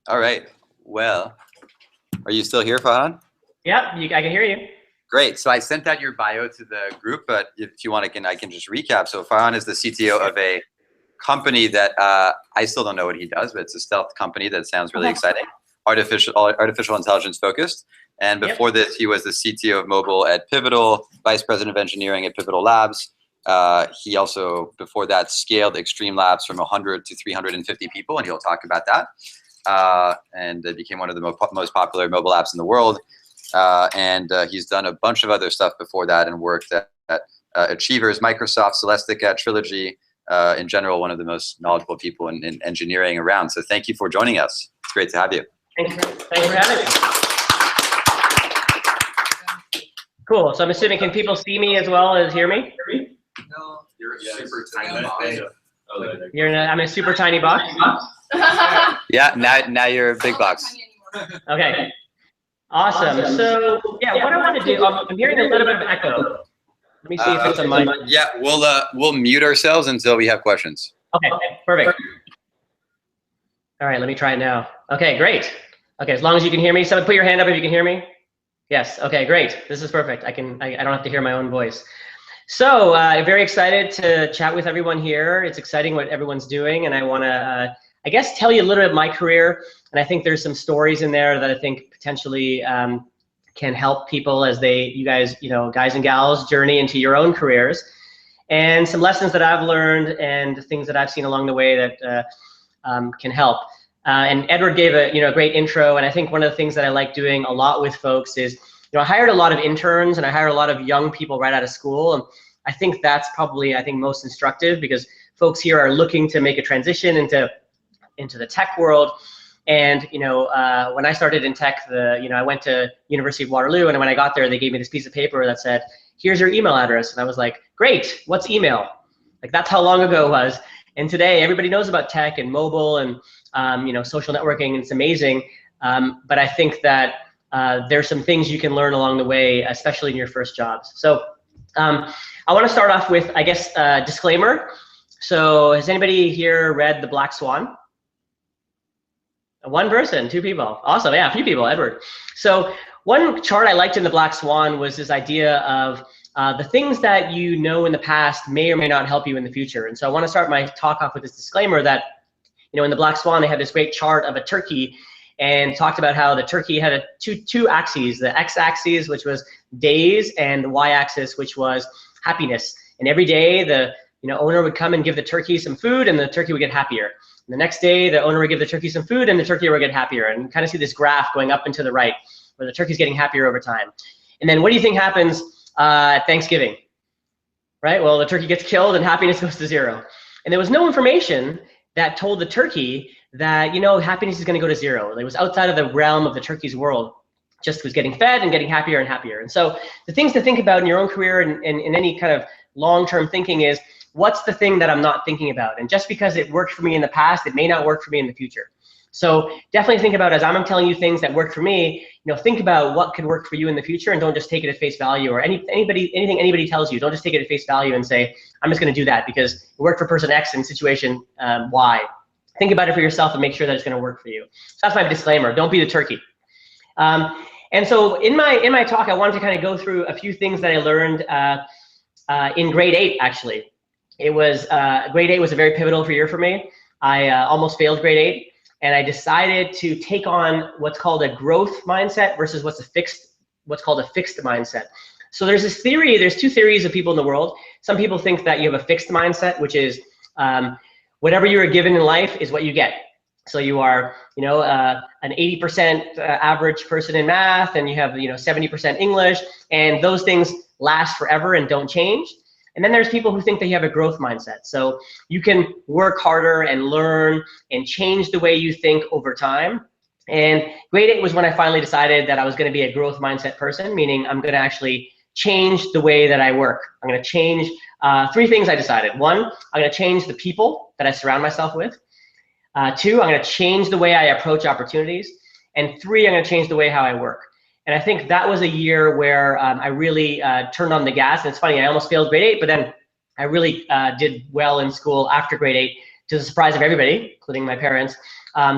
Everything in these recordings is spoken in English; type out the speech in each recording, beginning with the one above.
All right. Well, are you still here, Farhan? Yep, I can hear you. Great. So I sent out your bio to the group, but if you want, I can just recap. So Farhan is the CTO of a company that I still don't know what he does, but it's a stealth company that sounds really exciting. Artificial intelligence focused. And before this, he was the CTO of mobile at Pivotal, vice president of engineering at Pivotal Labs. He also, before that, scaled Xtreme Labs from 100 to 350 people, and he'll talk about that. And it became one of the most popular mobile apps in the world. And he's done a bunch of other stuff before that and worked at Achievers, Microsoft, Celestica, Trilogy. In general, one of the most knowledgeable people in engineering around. So thank you for joining us. It's great to have you. Thanks for having me. Cool. So I'm assuming, can people see me as well as hear me? No, you're a super tiny box. I'm a super tiny box? Yeah, now you're a big box. Okay. Awesome. So yeah, what I want to do, I'm hearing a little bit of echo. Let me see if it's on my. Yeah, we'll mute ourselves until we have questions. Okay, perfect. All right, let me try it now. Okay, great. Okay, as long as you can hear me. Someone put your hand up if you can hear me. Yes. Okay, great. This is perfect. I don't have to hear my own voice. So very excited to chat with everyone here. It's exciting what everyone's doing, and I want to, I guess, tell you a little bit of my career. And I think there's some stories in there that I think potentially can help people as you guys and gals journey into your own careers, and some lessons that I've learned and things that I've seen along the way that can help. And Edward gave a great intro, and I think one of the things that I like doing a lot with folks is, I hired a lot of interns and I hired a lot of young people right out of school, and I think that's probably most instructive because folks here are looking to make a transition into the tech world. And when I started in tech, I went to University of Waterloo, and when I got there, they gave me this piece of paper that said, "Here's your email address," and I was like, "Great, what's email?" Like, that's how long ago it was. And today, everybody knows about tech and mobile and social networking, and it's amazing. But I think that there's some things you can learn along the way, especially in your first jobs. So I want to start off with, I guess, a disclaimer. So has anybody here read The Black Swan? One person, two people. Awesome, yeah, a few people, Edward. So one chart I liked in The Black Swan was this idea of the things that you know in the past may or may not help you in the future. And so I want to start my talk off with this disclaimer that, in The Black Swan, they had this great chart of a turkey and talked about how the turkey had two axes, the x-axis, which was days, and the y-axis, which was happiness. And every day, the owner would come and give the turkey some food, and the turkey would get happier. And the next day, the owner would give the turkey some food, and the turkey would get happier. And you kind of see this graph going up and to the right, where the turkey's getting happier over time. And then what do you think happens at Thanksgiving? Right? Well, the turkey gets killed, and happiness goes to zero. And there was no information that told the turkey that, happiness is going to go to zero. It was outside of the realm of the turkey's world. Just was getting fed and getting happier and happier. And so the things to think about in your own career and in any kind of long-term thinking is, what's the thing that I'm not thinking about? And just because it worked for me in the past, it may not work for me in the future. So definitely think about, as I'm telling you things that work for me, think about what could work for you in the future, and don't just take it at face value, or anything anybody tells you. Don't just take it at face value and say, I'm just going to do that because it worked for person X in situation Y. Think about it for yourself and make sure that it's going to work for you. So that's my disclaimer. Don't be the turkey. And so in my talk, I wanted to kind of go through a few things that I learned in grade 8, actually. It was grade 8 was a very pivotal year for me. I almost failed grade 8, and I decided to take on what's called a growth mindset versus what's called a fixed mindset. So there's this theory. There's two theories of people in the world. Some people think that you have a fixed mindset, which is whatever you are given in life is what you get. So you are, an 80% average person in math, and you have, 70% English, and those things last forever and don't change. And then there's people who think that you have a growth mindset. So you can work harder and learn and change the way you think over time. And grade 8 was when I finally decided that I was going to be a growth mindset person, meaning I'm going to actually change the way that I work. I'm going to change 3 things I decided. 1, I'm going to change the people that I surround myself with. 2, I'm going to change the way I approach opportunities. And 3, I'm going to change the way how I work. And I think that was a year where I really turned on the gas. And it's funny, I almost failed grade 8, but then I really did well in school after grade 8 to the surprise of everybody, including my parents,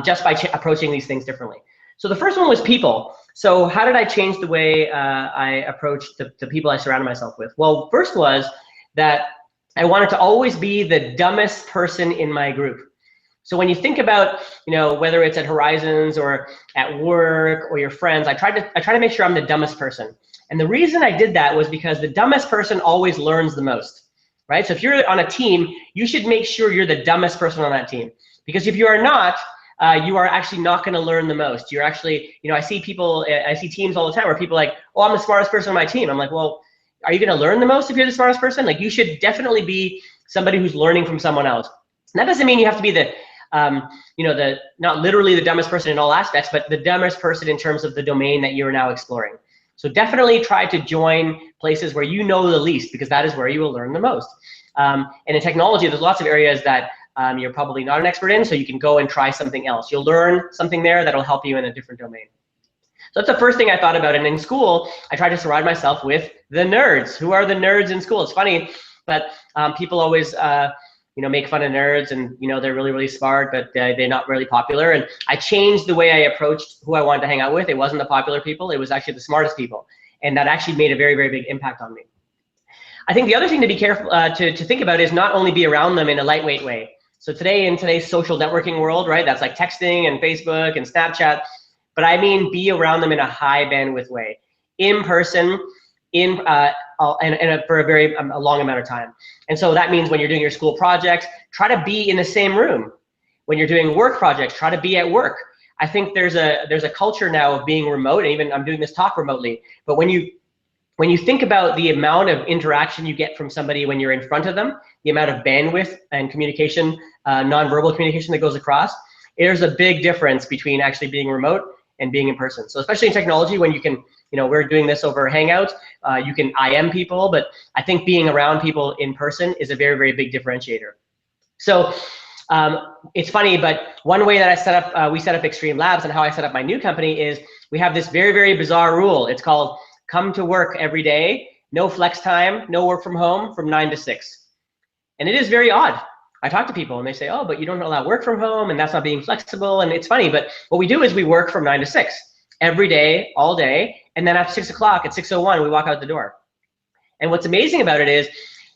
just by approaching these things differently. So the first one was people. So how did I change the way I approached the people I surrounded myself with? Well, first was that I wanted to always be the dumbest person in my group. So when you think about, whether it's at Horizons or at work or your friends, I try to make sure I'm the dumbest person. And the reason I did that was because the dumbest person always learns the most, right? So if you're on a team, you should make sure you're the dumbest person on that team. Because if you are not, you are actually not going to learn the most. You're actually, I see teams all the time where people are like, oh, I'm the smartest person on my team. I'm like, well, are you going to learn the most if you're the smartest person? Like, you should definitely be somebody who's learning from someone else. And that doesn't mean you have to be the not literally the dumbest person in all aspects, but the dumbest person in terms of the domain that you're now exploring. So definitely try to join places where you know the least, because that is where you will learn the most. And in technology, there's lots of areas that you're probably not an expert in, so you can go and try something else. You'll learn something there that'll help you in a different domain. So that's the first thing I thought about. And in school, I tried to surround myself with the nerds. Who are the nerds in school? It's funny, but people always make fun of nerds, and they're really, really smart, but they're not really popular. And I changed the way I approached who I wanted to hang out with. It wasn't the popular people, it was actually the smartest people. And that actually made a very, very big impact on me. I think the other thing to be careful to think about is not only be around them in a lightweight way. So in today's social networking world, right, that's like texting and Facebook and Snapchat, but I mean be around them in a high bandwidth way, in person, for a long amount of time. And so that means when you're doing your school projects, try to be in the same room. When you're doing work projects, try to be at work. I think there's a culture now of being remote, and even I'm doing this talk remotely, but when you think about the amount of interaction you get from somebody when you're in front of them, the amount of bandwidth and communication, nonverbal communication that goes across, there's a big difference between actually being remote and being in person. So especially in technology, when you can, we're doing this over Hangouts, you can IM people, but I think being around people in person is a very, very big differentiator. So it's funny, but one way that we set up Xtreme Labs, and how I set up my new company is we have this very, very bizarre rule. It's called come to work every day, no flex time, no work from home from 9 to 6. And it is very odd. I talk to people and they say, oh, but you don't allow work from home, and that's not being flexible. And it's funny, but what we do is we work from 9 to 6 every day, all day. And then at 6 o'clock, at 6:01, we walk out the door. And what's amazing about it is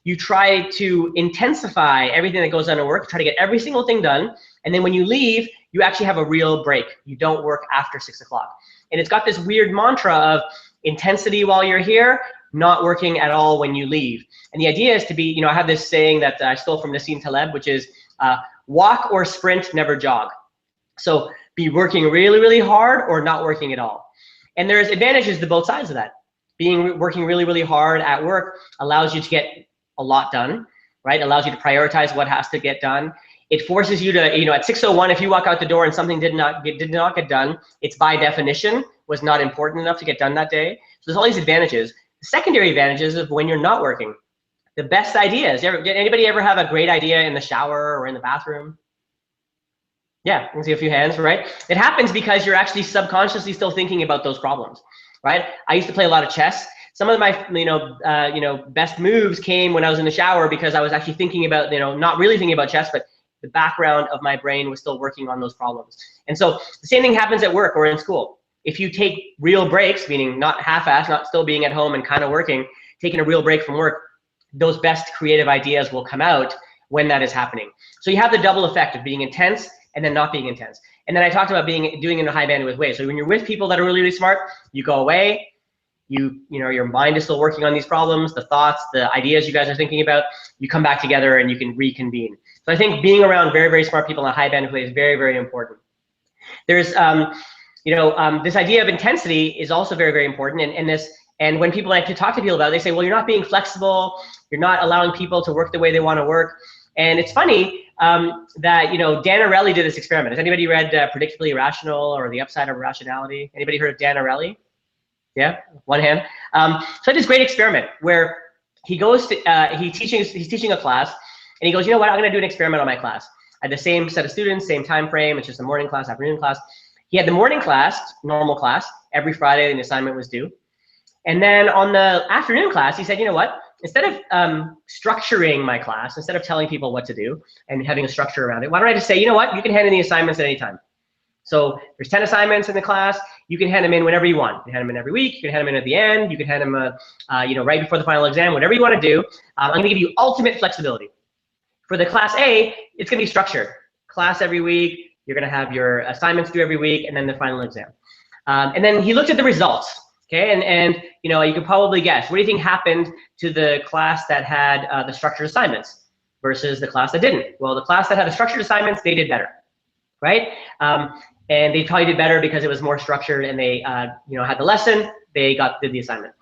you try to intensify everything that goes on at work, try to get every single thing done. And then when you leave, you actually have a real break. You don't work after 6 o'clock. And it's got this weird mantra of intensity while you're here, not working at all when you leave. And the idea is to be, I have this saying that I stole from Nassim Taleb, which is walk or sprint, never jog. So be working really, really hard or not working at all. And there's advantages to both sides of that. Working really, really hard at work allows you to get a lot done, right? Allows you to prioritize what has to get done. It forces you to, at 6:01, if you walk out the door and something did not get done, it's by definition was not important enough to get done that day. So there's all these advantages. The secondary advantages of when you're not working. The best ideas. Did anybody ever have a great idea in the shower or in the bathroom? Yeah, I can see a few hands, right? It happens because you're actually subconsciously still thinking about those problems, right? I used to play a lot of chess. Some of my, best moves came when I was in the shower because I was actually thinking about, not really thinking about chess, but the background of my brain was still working on those problems. And so the same thing happens at work or in school. If you take real breaks, meaning not half-assed, not still being at home and kind of working, taking a real break from work, those best creative ideas will come out when that is happening. So you have the double effect of being intense and then not being intense. And then I talked about doing it in a high bandwidth way. So when you're with people that are really, really smart, you go away, your mind is still working on these problems, the thoughts, the ideas you guys are thinking about, you come back together and you can reconvene. So I think being around very, very smart people in a high bandwidth way is very, very important. There's, this idea of intensity is also very, very important. And when people like to talk to people about it, they say, well, you're not being flexible. You're not allowing people to work the way they want to work. And it's funny that, Dan Ariely did this experiment. Has anybody read Predictably Irrational or The Upside of Rationality? Anybody heard of Dan Ariely? Yeah, one hand. So I did this great experiment where he goes to, he's teaching a class, and he goes, you know what, I'm going to do an experiment on my class. I had the same set of students, same time frame. It's just a morning class, afternoon class. He had the morning class, normal class, every Friday the assignment was due. And then on the afternoon class, he said, you know what, instead of structuring my class, instead of telling people what to do and having a structure around it, why don't I just say, you know what, you can hand in the assignments at any time. So there's 10 assignments in the class. You can hand them in whenever you want. You can hand them in every week. You can hand them in at the end. You can hand them, right before the final exam, whatever you want to do. I'm going to give you ultimate flexibility. For the class A, it's going to be structured. Class every week. You're going to have your assignments due every week, and then the final exam. And then he looked at the results. Okay, and you could probably guess. What do you think happened to the class that had the structured assignments versus the class that didn't? Well, the class that had the structured assignments, they did better, right? And they probably did better because it was more structured, and they had the lesson. They did the assignment.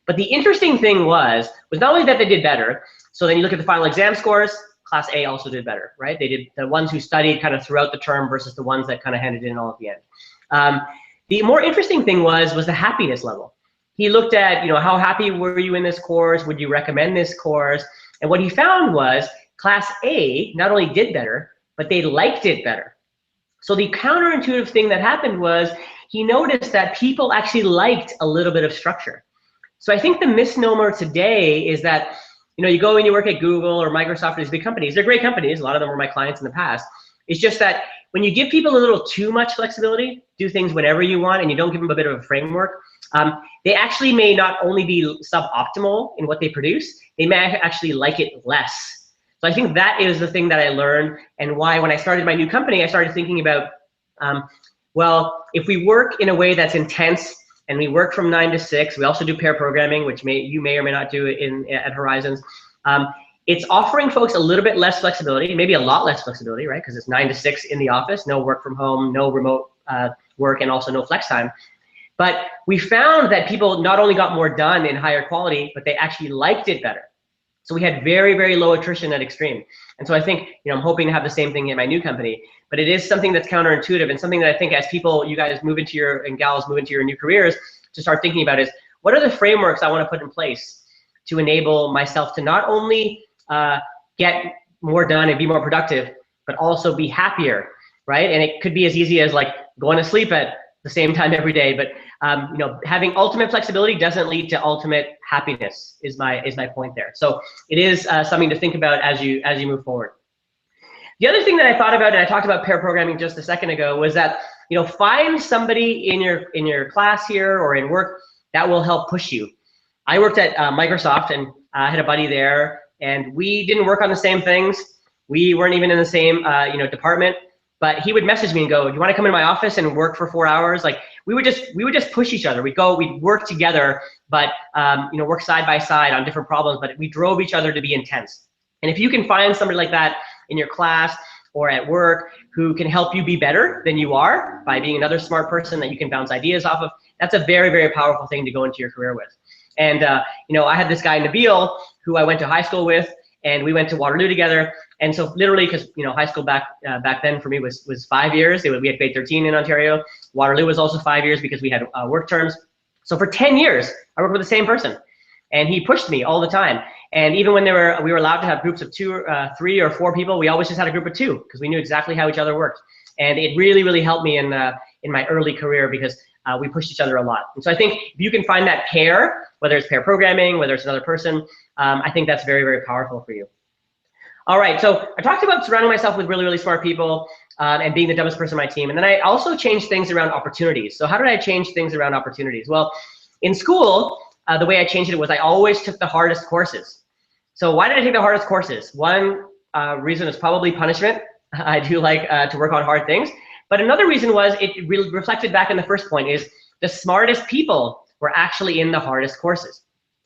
But the interesting thing was not only that they did better. So then you look at the final exam scores. Class A also did better, right? They did, the ones who studied kind of throughout the term versus the ones that kind of handed in all at the end. The more interesting thing was the happiness level. He looked at, how happy were you in this course? Would you recommend this course? And what he found was class A not only did better, but they liked it better. So the counterintuitive thing that happened was he noticed that people actually liked a little bit of structure. So I think the misnomer today is that, you go and you work at Google or Microsoft or these big companies. They're great companies. A lot of them were my clients in the past. It's just that when you give people a little too much flexibility, do things whenever you want, and you don't give them a bit of a framework, they actually may not only be suboptimal in what they produce, they may actually like it less. So I think that is the thing that I learned, and why when I started my new company, I started thinking about, well, if we work in a way that's intense, and we work from 9 to 6, we also do pair programming, which you may or may not do at Horizons. It's offering folks a little bit less flexibility, maybe a lot less flexibility, right? Because it's 9 to 6 in the office, no work from home, no remote work, and also no flex time. But we found that people not only got more done in higher quality, but they actually liked it better. So we had very, very low attrition at Xtreme. And so I think, I'm hoping to have the same thing in my new company, but it is something that's counterintuitive, and something that I think as you guys and gals move into your new careers, to start thinking about is, what are the frameworks I want to put in place to enable myself to not only get more done and be more productive, but also be happier, right? And it could be as easy as like going to sleep at the same time every day, but having ultimate flexibility doesn't lead to ultimate happiness is my point there. So it is something to think about as you move forward. The other thing that I thought about, and I talked about pair programming just a second ago, was that find somebody in your class here or in work that will help push you. I worked at Microsoft, and I had a buddy there, and we didn't work on the same things. We weren't even in the same department. But he would message me and go, "Do you want to come into my office and work for 4 hours?" Like we would just push each other. We'd work together, but work side by side on different problems. But we drove each other to be intense. And if you can find somebody like that in your class or at work who can help you be better than you are by being another smart person that you can bounce ideas off of, that's a very, very powerful thing to go into your career with. And I had this guy Nabil who I went to high school with, and we went to Waterloo together. And so literally, because high school back then for me was 5 years. We had grade 13 in Ontario. Waterloo was also 5 years because we had work terms. So for 10 years, I worked with the same person, and he pushed me all the time. And even when we were allowed to have groups of 2, 3, or 4 people, we always just had a group of 2 because we knew exactly how each other worked. And it really, really helped me in my early career because we pushed each other a lot. And so I think if you can find that pair, whether it's pair programming, whether it's another person, I think that's very, very powerful for you. All right, so I talked about surrounding myself with really, really smart people and being the dumbest person on my team. And then I also changed things around opportunities. So how did I change things around opportunities? Well, in school, the way I changed it was I always took the hardest courses. So why did I take the hardest courses? One reason is probably punishment. I do like to work on hard things. But another reason was it really reflected back in the first point is the smartest people were actually in the hardest courses.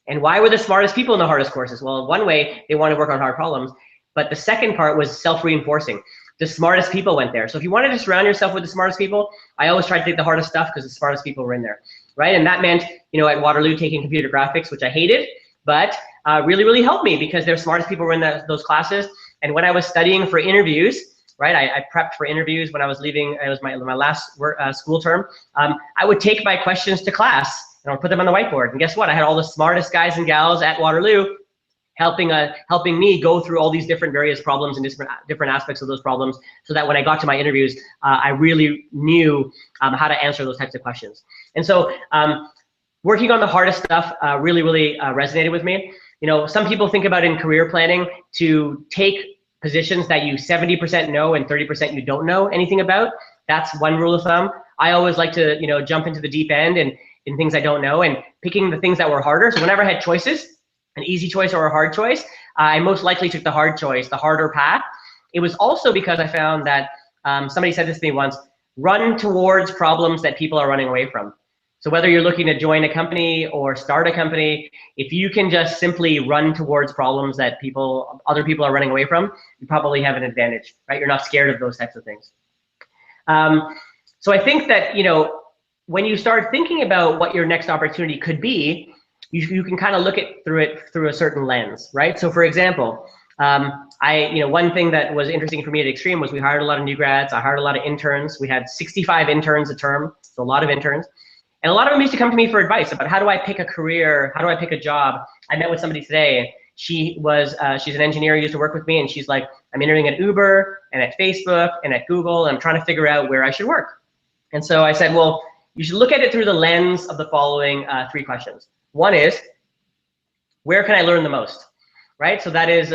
And why were the smartest people in the hardest courses? Well, one way, they want to work on hard problems. But the second part was self-reinforcing. The smartest people went there. So if you wanted to surround yourself with the smartest people, I always tried to take the hardest stuff because the smartest people were in there, right? And that meant, at Waterloo taking computer graphics, which I hated, but really, really helped me because their smartest people were in those classes. And when I was studying for interviews, right, I prepped for interviews when I was leaving. It was my last school term. I would take my questions to class and I would put them on the whiteboard. And guess what? I had all the smartest guys and gals at Waterloo helping me go through all these different various problems and different aspects of those problems, so that when I got to my interviews, I really knew how to answer those types of questions. And so working on the hardest stuff really, really resonated with me. some people think about in career planning to take positions that you 70% know and 30% you don't know anything about. That's one rule of thumb. I always like to, jump into the deep end and in things I don't know and picking the things that were harder. So whenever I had choices, an easy choice or a hard choice, I most likely took the hard choice, the harder path. It was also because I found that somebody said this to me once, run towards problems that people are running away from. So whether you're looking to join a company or start a company, if you can just simply run towards problems that other people are running away from, you probably have an advantage, right? You're not scared of those types of things. So I think that, when you start thinking about what your next opportunity could be, you can kind of look at it through a certain lens, right? So for example, one thing that was interesting for me at Xtreme was we hired a lot of new grads. I hired a lot of interns. We had 65 interns a term, so a lot of interns. And a lot of them used to come to me for advice about how do I pick a career? How do I pick a job? I met with somebody today. She's an engineer who used to work with me, and she's like, I'm interviewing at Uber and at Facebook and at Google, and I'm trying to figure out where I should work. And so I said, well, you should look at it through the lens of the following 3 questions. One is, where can I learn the most, right? So that is,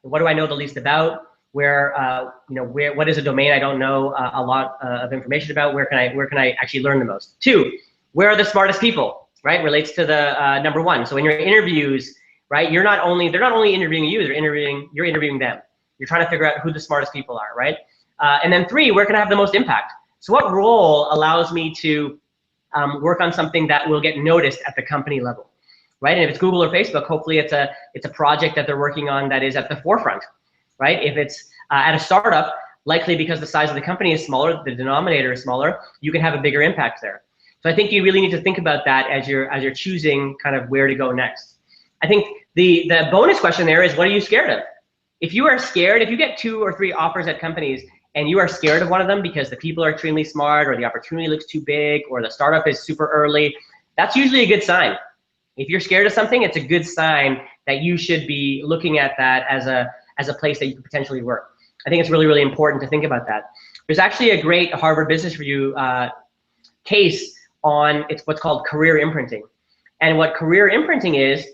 what do I know the least about? What is a domain I don't know a lot of information about? Where can I actually learn the most? 2, where are the smartest people, right? Relates to the number 1. So in your interviews, right, they're not only interviewing you, you're interviewing them. You're trying to figure out who the smartest people are, right? And then 3, where can I have the most impact? So what role allows me to work on something that will get noticed at the company level, right? And if it's Google or Facebook, hopefully it's a project that they're working on that is at the forefront, right? If it's at a startup, likely because the size of the company is smaller, the denominator is smaller, you can have a bigger impact there. So I think you really need to think about that as you're choosing kind of where to go next. I think the bonus question there is, what are you scared of? If you are scared, if you get 2 or 3 offers at companies and you are scared of one of them because the people are extremely smart or the opportunity looks too big or the startup is super early, that's usually a good sign. If you're scared of something, it's a good sign that you should be looking at that as a place that you could potentially work. I think it's really, really important to think about that. There's actually a great Harvard Business Review case on what's called career imprinting. And what career imprinting is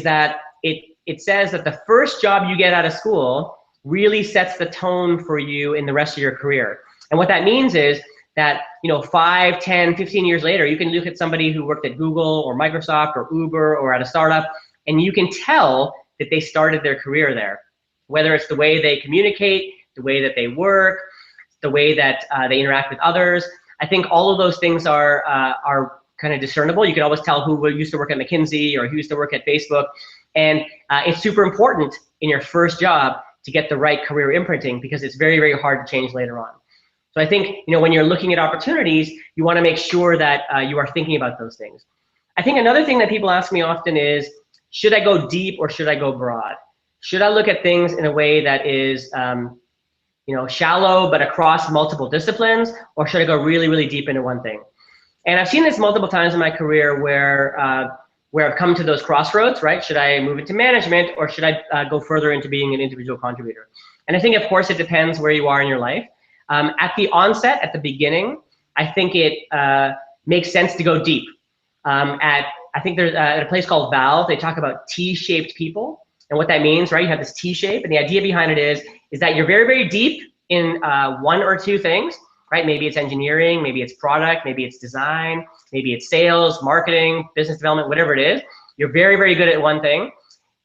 that it says that the first job you get out of school really sets the tone for you in the rest of your career. And what that means is that 5, 10, 15 years later, you can look at somebody who worked at Google or Microsoft or Uber or at a startup, and you can tell that they started their career there. Whether it's the way they communicate, the way that they work, the way that they interact with others. I think all of those things are kind of discernible. You can always tell who used to work at McKinsey or who used to work at Facebook. And it's super important in your first job to get the right career imprinting because it's very, very hard to change later on. So I think when you're looking at opportunities, you want to make sure that you are thinking about those things. I think another thing that people ask me often is, should I go deep or should I go broad? Should I look at things in a way that is shallow but across multiple disciplines, or should I go really, really deep into one thing? And I've seen this multiple times in my career where I've come to those crossroads, right? Should I move into management or should I go further into being an individual contributor? And I think, of course, it depends where you are in your life. At the onset, at the beginning, I think it makes sense to go deep. I think there's at a place called Valve, they talk about T-shaped people. And what that means, right? You have this T shape, and the idea behind it is that you're very, very deep in 1 or 2 things, right? Maybe it's engineering, maybe it's product, maybe it's design, maybe it's sales, marketing, business development, whatever it is. You're very, very good at one thing,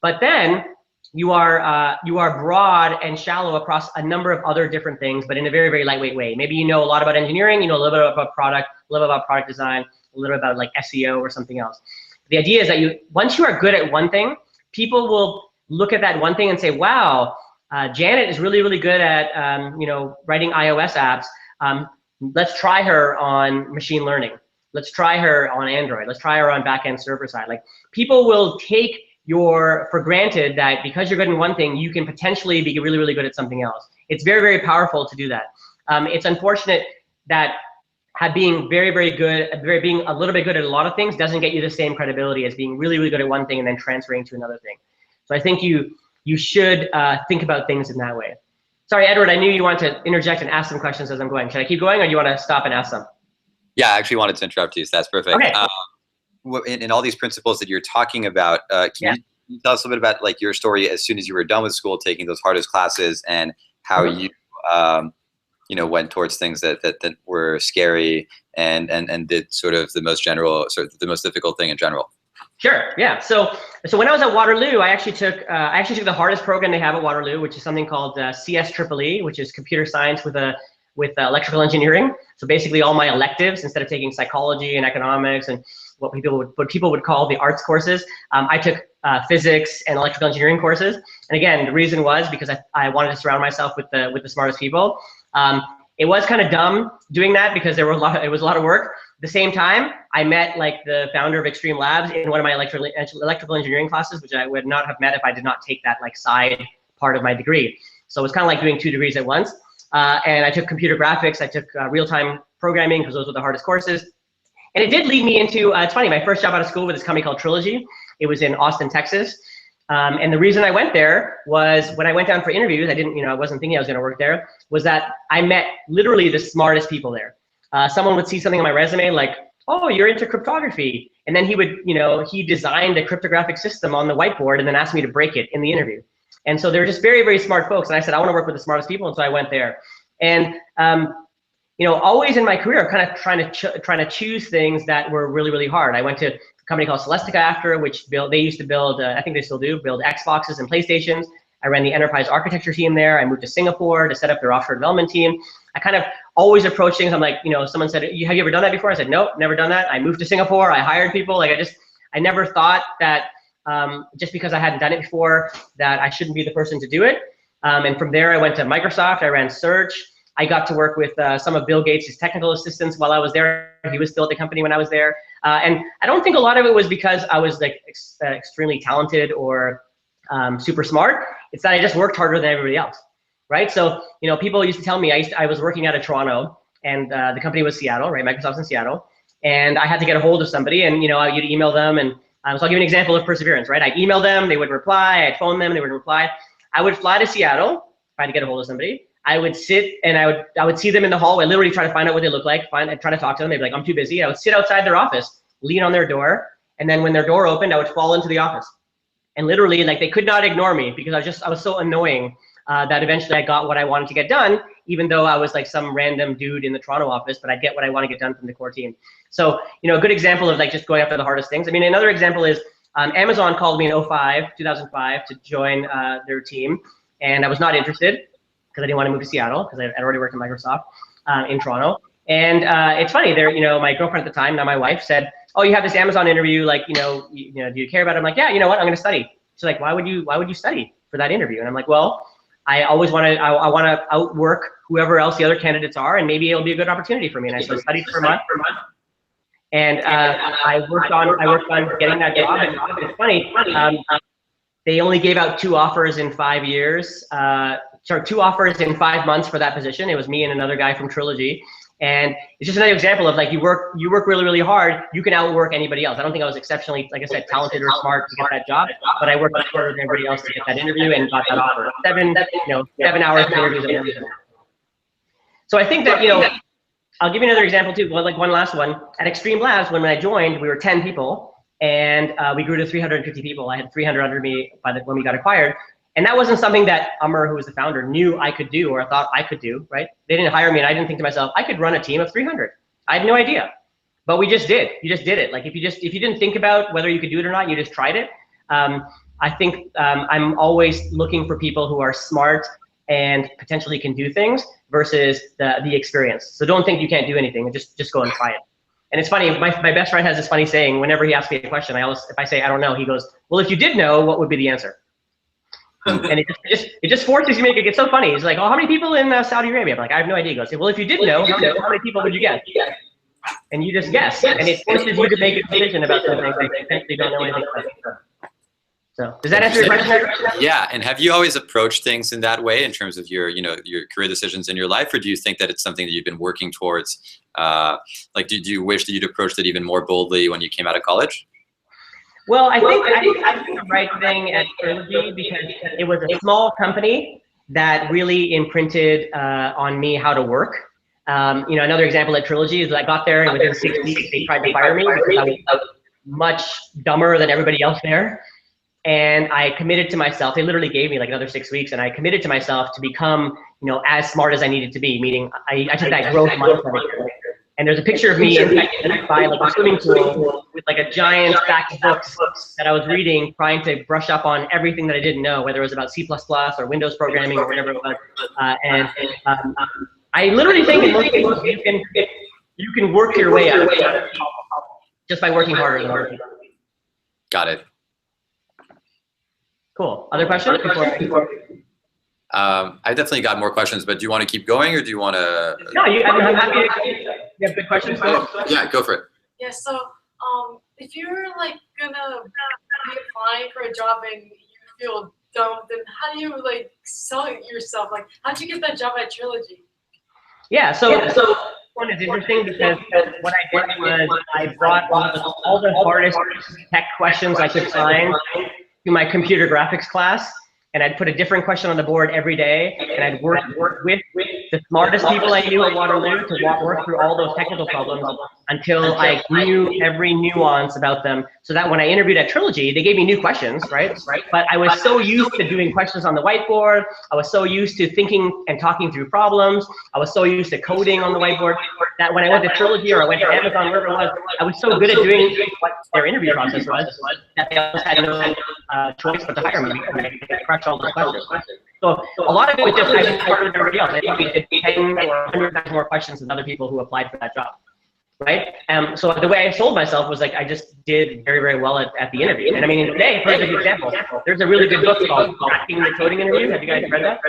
but then you are broad and shallow across a number of other different things, but in a very, very lightweight way. Maybe you know a lot about engineering, you know a little bit about product, a little bit about product design, a little bit about like SEO or something else. The idea is that once you are good at one thing, people will look at that one thing and say, wow, Janet is really, really good at writing iOS apps. Let's try her on machine learning. Let's try her on Android. Let's try her on back-end server side. Like, people will take for granted that because you're good in one thing, you can potentially be really, really good at something else. It's very, very powerful to do that. It's unfortunate that being very, very good, being a little bit good at a lot of things doesn't get you the same credibility as being really, really good at one thing and then transferring to another thing. So I think you should think about things in that way. Sorry, Edward, I knew you wanted to interject and ask some questions as I'm going. Should I keep going or do you want to stop and ask some? Yeah, I actually wanted to interrupt you, so that's perfect. Okay. In all these principles that you're talking about, can you you tell us a little bit about like your story as soon as you were done with school, taking those hardest classes, and how you, you know, went towards things that were scary and did sort of the most the most difficult thing in general? Sure. Yeah. So when I was at Waterloo, I actually took the hardest program they have at Waterloo, which is something called CSEEE, which is computer science with electrical engineering. So basically, all my electives, instead of taking psychology and economics and what people would call the arts courses, I took physics and electrical engineering courses. And again, the reason was because I wanted to surround myself with the smartest people. It was kind of dumb doing that because it was a lot of work. At the same time, I met like the founder of Xtreme Labs in one of my electrical engineering classes, which I would not have met if I did not take that like side part of my degree. So it was kind of like doing 2 degrees at once. And I took computer graphics, I took real-time programming because those were the hardest courses. And it did lead me into, it's funny, my first job out of school with this company called Trilogy. It was in Austin, Texas. And the reason I went there was when I went down for interviews, I wasn't thinking I was gonna work there, was that I met literally the smartest people there. Someone would see something on my resume like, oh, you're into cryptography. And then he designed a cryptographic system on the whiteboard and then asked me to break it in the interview. And so they're just very, very smart folks. And I said, I want to work with the smartest people. And so I went there. And, always in my career, kind of trying to choose things that were really, really hard. I went to a company called Celestica after, which they used to build, I think they still do, build Xboxes and PlayStations. I ran the enterprise architecture team there. I moved to Singapore to set up their offshore development team. I kind of always approach things. I'm like, someone said, have you ever done that before? I said, nope, never done that. I moved to Singapore. I hired people. Like I never thought that just because I hadn't done it before that I shouldn't be the person to do it. And from there, I went to Microsoft. I ran search. I got to work with some of Bill Gates' technical assistants while I was there. He was still at the company when I was there. And I don't think a lot of it was because I was like extremely talented or super smart. It's that I just worked harder than everybody else, right? So, people used to tell me, I was working out of Toronto and the company was Seattle, right? Microsoft's in Seattle. And I had to get a hold of somebody and, you'd email them. And so I'll give you an example of perseverance, right? I'd email them, they would reply. I'd phone them, they would reply. I would fly to Seattle, try to get a hold of somebody. I would sit and I would see them in the hallway, literally try to find out what they look like, try to talk to them. They'd be like, I'm too busy. I would sit outside their office, lean on their door. And then when their door opened, I would fall into the office. And literally, like, they could not ignore me because I was so annoying that eventually I got what I wanted to get done, even though I was like some random dude in the Toronto office, but I'd get what I want to get done from the core team. So, a good example of like just going after the hardest things. I mean, another example is Amazon called me in 2005 to join their team. And I was not interested because I didn't want to move to Seattle because I'd already worked at Microsoft in Toronto. And it's funny, my girlfriend at the time, now my wife, said, oh, you have this Amazon interview, like, do you care about it? I'm like, yeah, you know what, I'm going to study. She's like, why would you study for that interview? And I'm like, well, I always want to outwork whoever else the other candidates are, and maybe it'll be a good opportunity for me. And I studied for a month. And I worked on getting that job. And it's funny, they only gave out 2 offers in 5 years. 2 offers in 5 months for that position. It was me and another guy from Trilogy. And it's just another example of like, you work really, really hard, you can outwork anybody else. I don't think I was exceptionally, like I said, talented or smart to get that job, but I worked harder than everybody else to get that interview and got that offer. 7 hours of interviews. So I think that, I'll give you another example too, like one last one. At Xtreme Labs, when I joined, we were 10 people and we grew to 350 people. I had 300 under me when we got acquired. And that wasn't something that Amr, who was the founder, knew I could do or thought I could do, right? They didn't hire me and I didn't think to myself, I could run a team of 300. I had no idea, but we just did. You just did it. Like if you didn't think about whether you could do it or not, you just tried it. I think I'm always looking for people who are smart and potentially can do things versus the experience. So don't think you can't do anything, just go and try it. And it's funny, my best friend has this funny saying, whenever he asks me a question, if I say, I don't know, he goes, well, if you did know, what would be the answer? And it just forces you to make it get so funny. He's like, oh, how many people in Saudi Arabia? I'm like, I have no idea. He goes, well, if you did know, how many people would you guess? And you just guess. And it forces you to make a decision about something that you potentially don't know anything about. So does that answer your question? Yeah, and have you always approached things in that way in terms of your career decisions in your life, or do you think that it's something that you've been working towards? Like, do you wish that you'd approached it even more boldly when you came out of college? Well, I think I did the right thing at Trilogy because it was a small company that really imprinted on me how to work. Another example at Trilogy is I got there and within 6 weeks they tried to fire me because I was much dumber than everybody else there. And I committed to myself. They literally gave me like another 6 weeks, and I committed to myself to become, as smart as I needed to be. Meaning, I took that growth mindset. And there's a picture of me inside by like a swimming pool with like a giant stack of books that I was reading, trying to brush up on everything that I didn't know, whether it was about C++ or Windows programming or whatever it was. I literally think in most cases you can work your way out just by working harder than other people. Got it. Cool. Other questions? I definitely got more questions, but do you want to keep going or do you want to? No, I'm happy. You have good questions? Yeah, go for it. Yeah, so if you're like gonna be applying for a job and you feel dumb, then how do you like sell yourself? Like, how'd you get that job at Trilogy? Yeah, so one is interesting because what I did was I brought all the hardest tech questions I could find to my computer graphics class, and I'd put a different question on the board every day, and I'd work with the smartest people I knew at Waterloo to work through all those technical problems until I knew every nuance about them, so that when I interviewed at Trilogy, they gave me new questions, right? But I was so used to doing questions on the whiteboard, I was so used to thinking and talking through problems, I was so used to coding on the whiteboard, that when I went to Trilogy or I went to Amazon, wherever it was, I was so good at doing what their interview process was, that they almost had no choice but to hire me because I crushed all those questions. So a lot of it was just I didn't start with everybody else. I think we did 10 or 100 times more questions than other people who applied for that job, right? So the way I sold myself was like I just did very, very well at the interview. And I mean, today, for example, there's a really good book called Cracking the Coding Interview. Have you guys read that?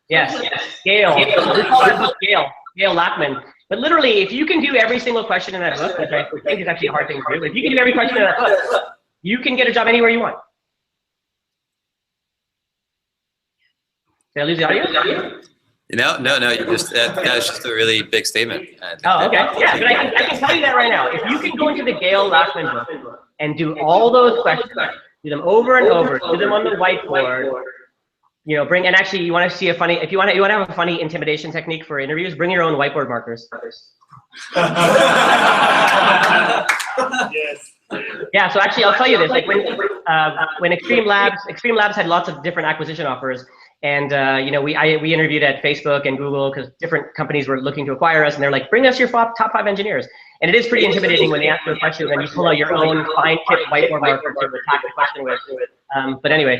Yes, Gail. We call that book Gail Lackman. But literally, if you can do every single question in that book, which I think is actually a hard thing to do, if you can do every question in that book, you can get a job anywhere you want. Did I lose the audio? No. You just that's just a really big statement. Oh, okay. Yeah, but I can tell you that right now. If you can go into the Gail Lackman book and do all those questions, do them over and over, do them on the whiteboard, and actually you want to see a funny, if you want to have a funny intimidation technique for interviews, bring your own whiteboard markers. Yes. Yeah, so actually I'll tell you this, like when Xtreme Labs had lots of different acquisition offers, and we interviewed at Facebook and Google because different companies were looking to acquire us, and they're like, bring us your top 5 engineers. And it is pretty intimidating when they ask you a question and you pull out your own fine-tip whiteboard marker to attack the question with. But anyway,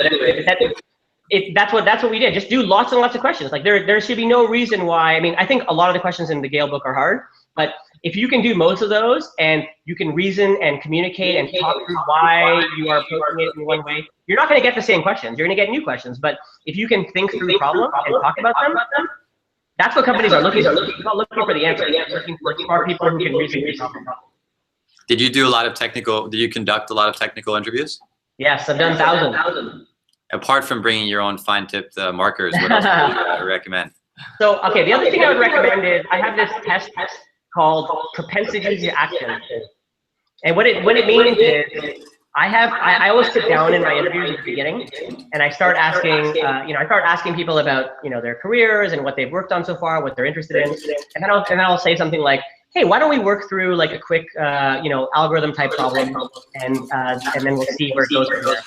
that's what we did. Just do lots and lots of questions. Like there should be no reason why. I mean, I think a lot of the questions in the Gale book are hard, but if you can do most of those and you can reason and communicate and talk through why you are approaching it in one way, you're not going to get the same questions. You're going to get new questions. But if you can think through problems and talk about them, that's what companies are looking for. They're not looking for the answer. They're looking for smart people who can reason through problems. Did you conduct a lot of technical interviews? Yes, I've done thousands. Apart from bringing your own fine-tipped markers, what else would you recommend? So, okay, the other thing I would recommend is I have this test called propensity to action. And what it means is I always sit down in my interviews at the beginning and I start asking people about their careers and what they've worked on so far, what they're interested in, and then I'll say something like, hey, why don't we work through like a quick algorithm type problem, and then we'll see where it goes from there.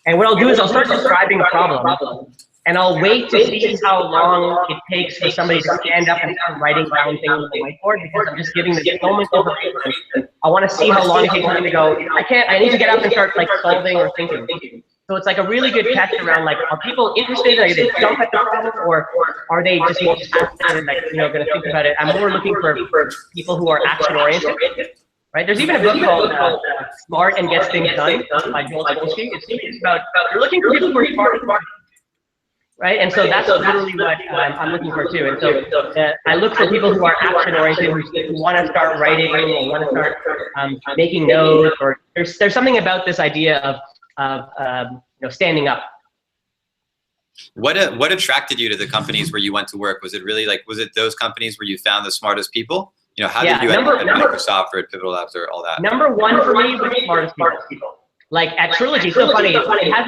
And what I'll do is I'll start describing the problem, and I'll wait to see how long it takes for somebody to stand up and start writing down things on the whiteboard, because I'm just giving them so much information. I want to see how long it takes them to go, I need to get up and start like solving or thinking. So it's like a really good test around like, are people interested? Are they jump at the problem, or are they just more passive and going to think about it? I'm more looking for people who are action oriented. Right? There's even a book called Smart and Gets Things Done by Joel Spolsky. It's about, you're looking for people who are smart. Right? And so that's literally what I'm looking for too. And so I look for people who are action oriented, who want to start writing or want to start making notes, or there's something about this idea of standing up. What attracted you to the companies where you went to work? Was it really was it those companies where you found the smartest people? How did you end up at Microsoft or at Pivotal Labs or all that? Number one for me was the smartest people. Like at Trilogy, so funny. It has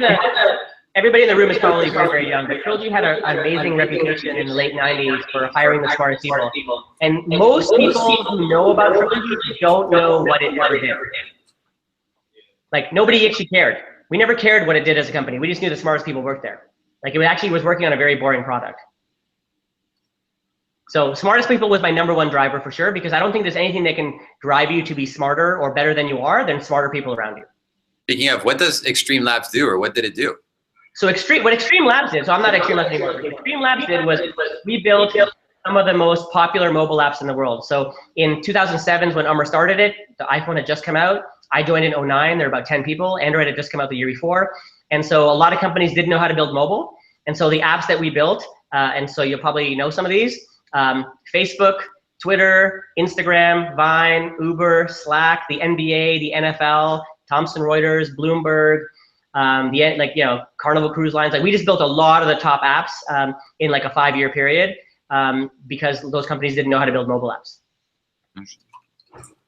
everybody in the room is probably very, very young, but Trilogy had an amazing reputation in the late 90s for hiring the smartest people. And most people who know about Trilogy don't know what it ever did. Like nobody actually cared. We never cared what it did as a company. We just knew the smartest people worked there. Like it actually was working on a very boring product. So smartest people was my #1 driver for sure, because I don't think there's anything that can drive you to be smarter or better than you are than smarter people around you. Speaking of, what does Xtreme Labs do, or what did it do? So what Xtreme Labs did, so I'm not Xtreme Labs anymore. What Xtreme Labs did was we built some of the most popular mobile apps in the world. So in 2007 when Umar started it, the iPhone had just come out. I joined in 2009, there were about 10 people. Android had just come out the year before. And so a lot of companies didn't know how to build mobile. And so the apps that we built, and so you'll probably know some of these, Facebook, Twitter, Instagram, Vine, Uber, Slack, the NBA, the NFL, Thomson Reuters, Bloomberg, Carnival Cruise Lines. Like we just built a lot of the top apps in like a 5-year period because those companies didn't know how to build mobile apps.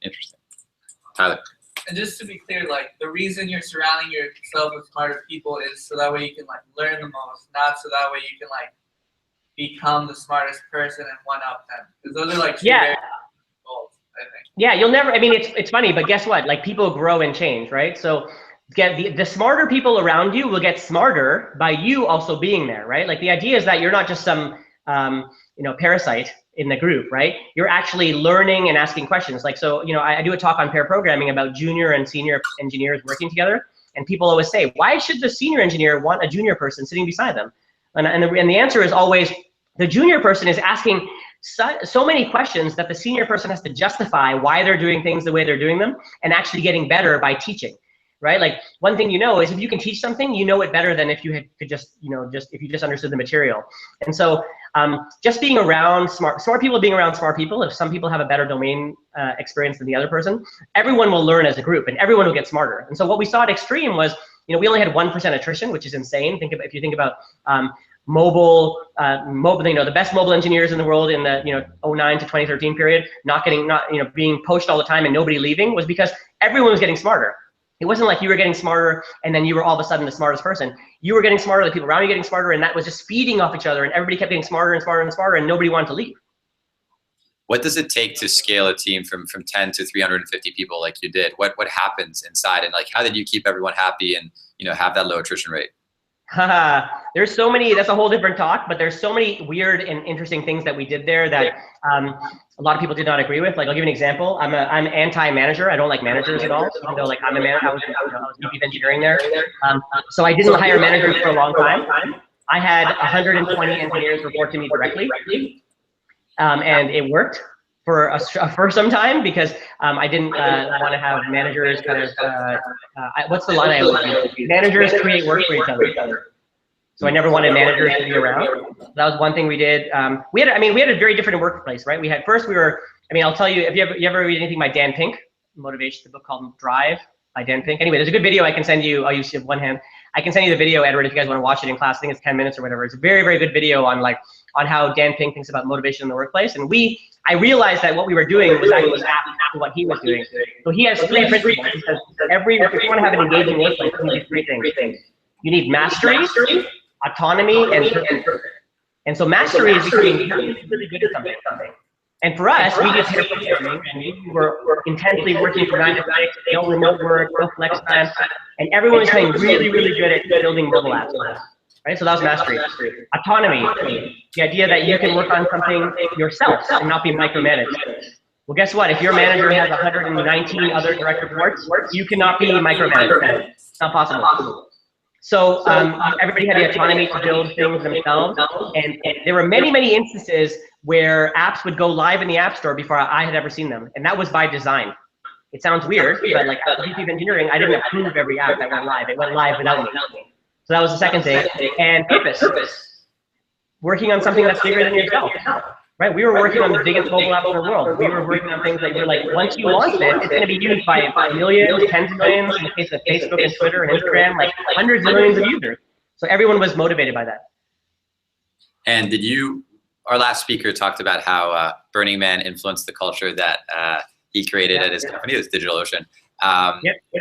Interesting. Tyler. And just to be clear, like the reason you're surrounding yourself with smarter people is so that way you can like learn the most, not so that way you can like become the smartest person and one up them. Because those are like two very goals, I think. Yeah, you'll never. I mean, it's funny, but guess what? Like people grow and change, right? So get the smarter people around you will get smarter by you also being there, right? Like the idea is that you're not just some parasite in the group, right? You're actually learning and asking questions. Like, so, I do a talk on pair programming about junior and senior engineers working together. And people always say, why should the senior engineer want a junior person sitting beside them? And the answer is always, the junior person is asking so many questions that the senior person has to justify why they're doing things the way they're doing them and actually getting better by teaching. Right? Like one thing is if you can teach something, you know it better than if you could just if you just understood the material. And so just being around smart people, being around smart people, if some people have a better domain experience than the other person, everyone will learn as a group and everyone will get smarter. And so what we saw at Xtreme was, we only had 1% attrition, which is insane. If you think about mobile, the best mobile engineers in the world in the 2009 to 2013 period, being poached all the time and nobody leaving, was because everyone was getting smarter. It wasn't like you were getting smarter and then you were all of a sudden the smartest person. You were getting smarter, the people around you getting smarter, and that was just feeding off each other, and everybody kept getting smarter and smarter and smarter, and nobody wanted to leave. What does it take to scale a team from 10 to 350 people like you did? What happens inside, and like how did you keep everyone happy and have that low attrition rate? There's so many, that's a whole different talk, but there's so many weird and interesting things that we did there that a lot of people did not agree with. Like, I'll give you an example. I'm anti-manager. I don't like managers at all. Even though, like, I'm a manager, I was VP of engineering there. So I didn't hire managers for a long time. I had 120 engineers report to me directly. And it worked for some time because I didn't want to have managers kind of, what's the line I always use? Managers create work for each other. So I never wanted managers to be around. That was one thing we did. We had a very different workplace, right? I'll tell you, if you ever read anything by Dan Pink, Motivation, the book called Drive by Dan Pink. Anyway, there's a good video I can send you. I'll use one hand. I can send you the video, Edward, if you guys want to watch it in class. I think it's 10 minutes or whatever. It's a very, very good video on how Dan Pink thinks about motivation in the workplace. And I realized that what we were doing was actually apt to what he was doing. So he has 3 principles. He says if you want to have an engaging workplace, you need 3 things. You need mastery, autonomy, and purpose. And so mastery is becoming really good at something. And for us, we did pair programming, and we were intensely working from 9 to 6, no remote work, no flex time, and everyone was getting really, really good at building mobile apps. Right? So that was mastery. Autonomy, the idea that you can work on something yourself and not be micromanaged. Well, guess what? If your manager has 119 other direct reports, you cannot be micromanaged. It's not possible. So everybody had the autonomy to build things themselves, and there were many, many instances where apps would go live in the App Store before I had ever seen them, and that was by design. It sounds weird, but like as a VP of engineering, I didn't approve every app that went live. It went live without me. So that was the second thing. And purpose. Working on something that's bigger than yourself. Right? We were working on the biggest mobile app in the world. We were working on things that were like, once you launch it, it's going to be used by millions, tens of millions, in the case of Facebook and Twitter and Instagram, like hundreds of millions of users. So everyone was motivated by that. And our last speaker talked about how Burning Man influenced the culture that he created at his company, it was DigitalOcean.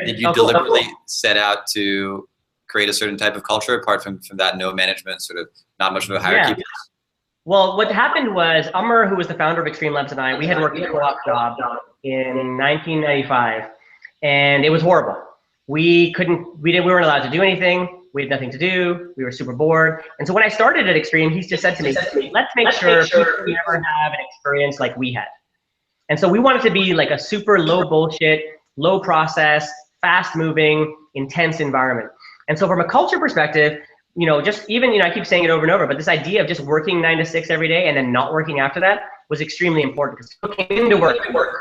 Did you deliberately set out to create a certain type of culture apart from that no management, sort of not much of a hierarchy? Well, what happened was Umar, who was the founder of Xtreme Labs, and we had worked a co-op job in 1995, and it was horrible. we weren't allowed to do anything. We had nothing to do. We were super bored. And so when I started at Xtreme, he just said to me, let's make sure people never have an experience like we had. And so we wanted to be like a super low bullshit, low process, fast moving, intense environment. And so from a culture perspective, you know, just even, you know, I keep saying it over and over, but this idea of just working 9 to 6 every day and then not working after that was extremely important, because people came into work,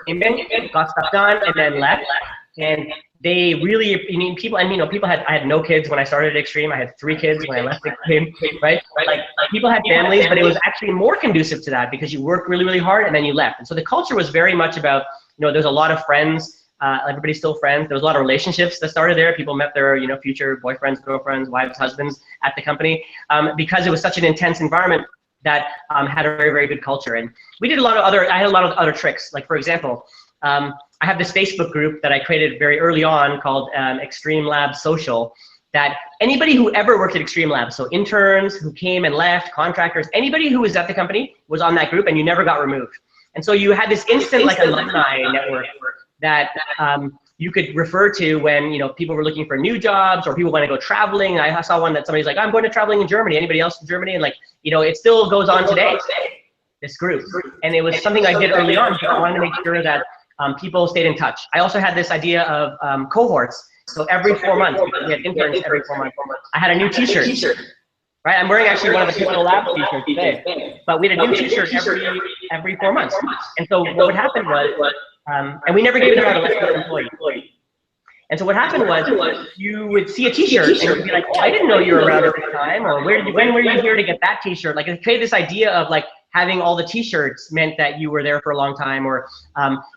came in, got stuff done, and then left. And they really, I mean, people, and you know, I had no kids when I started at Xtreme. I had 3 kids when I left Xtreme, right? Like people had families, but it was actually more conducive to that because you worked really, really hard and then you left. And so the culture was very much about, you know, there's a lot of friends. Everybody's still friends. There was a lot of relationships that started there. People met their, you know, future boyfriends, girlfriends, wives, husbands at the company, because it was such an intense environment that had a very, very good culture. And we did I had a lot of other tricks. Like for example, I have this Facebook group that I created very early on called Xtreme Lab Social, that anybody who ever worked at Xtreme Labs, so interns who came and left, contractors, anybody who was at the company was on that group, and you never got removed. And so you had this instant like alumni network that you could refer to when, you know, people were looking for new jobs or people want to go traveling. I saw one that somebody's like, I'm going to traveling in Germany. Anybody else in Germany? And like, you know, it still goes on today, this group. And it was something I did early on because I wanted to make sure that people stayed in touch. I also had this idea of cohorts. So every 4 months, because we had interns every 4 months, I had a new t-shirt. Right, I'm wearing actually one of the Pivotal Lab t-shirts today. But we had a new t-shirt every 4 months. And so what would happen was, and we never gave them out unless it was an employee. And so what happened was you would see a t-shirt and you'd be like, oh, I didn't know you were around at this time, or when were you here to get that t-shirt? Like it created this idea of like having all the t-shirts meant that you were there for a long time, or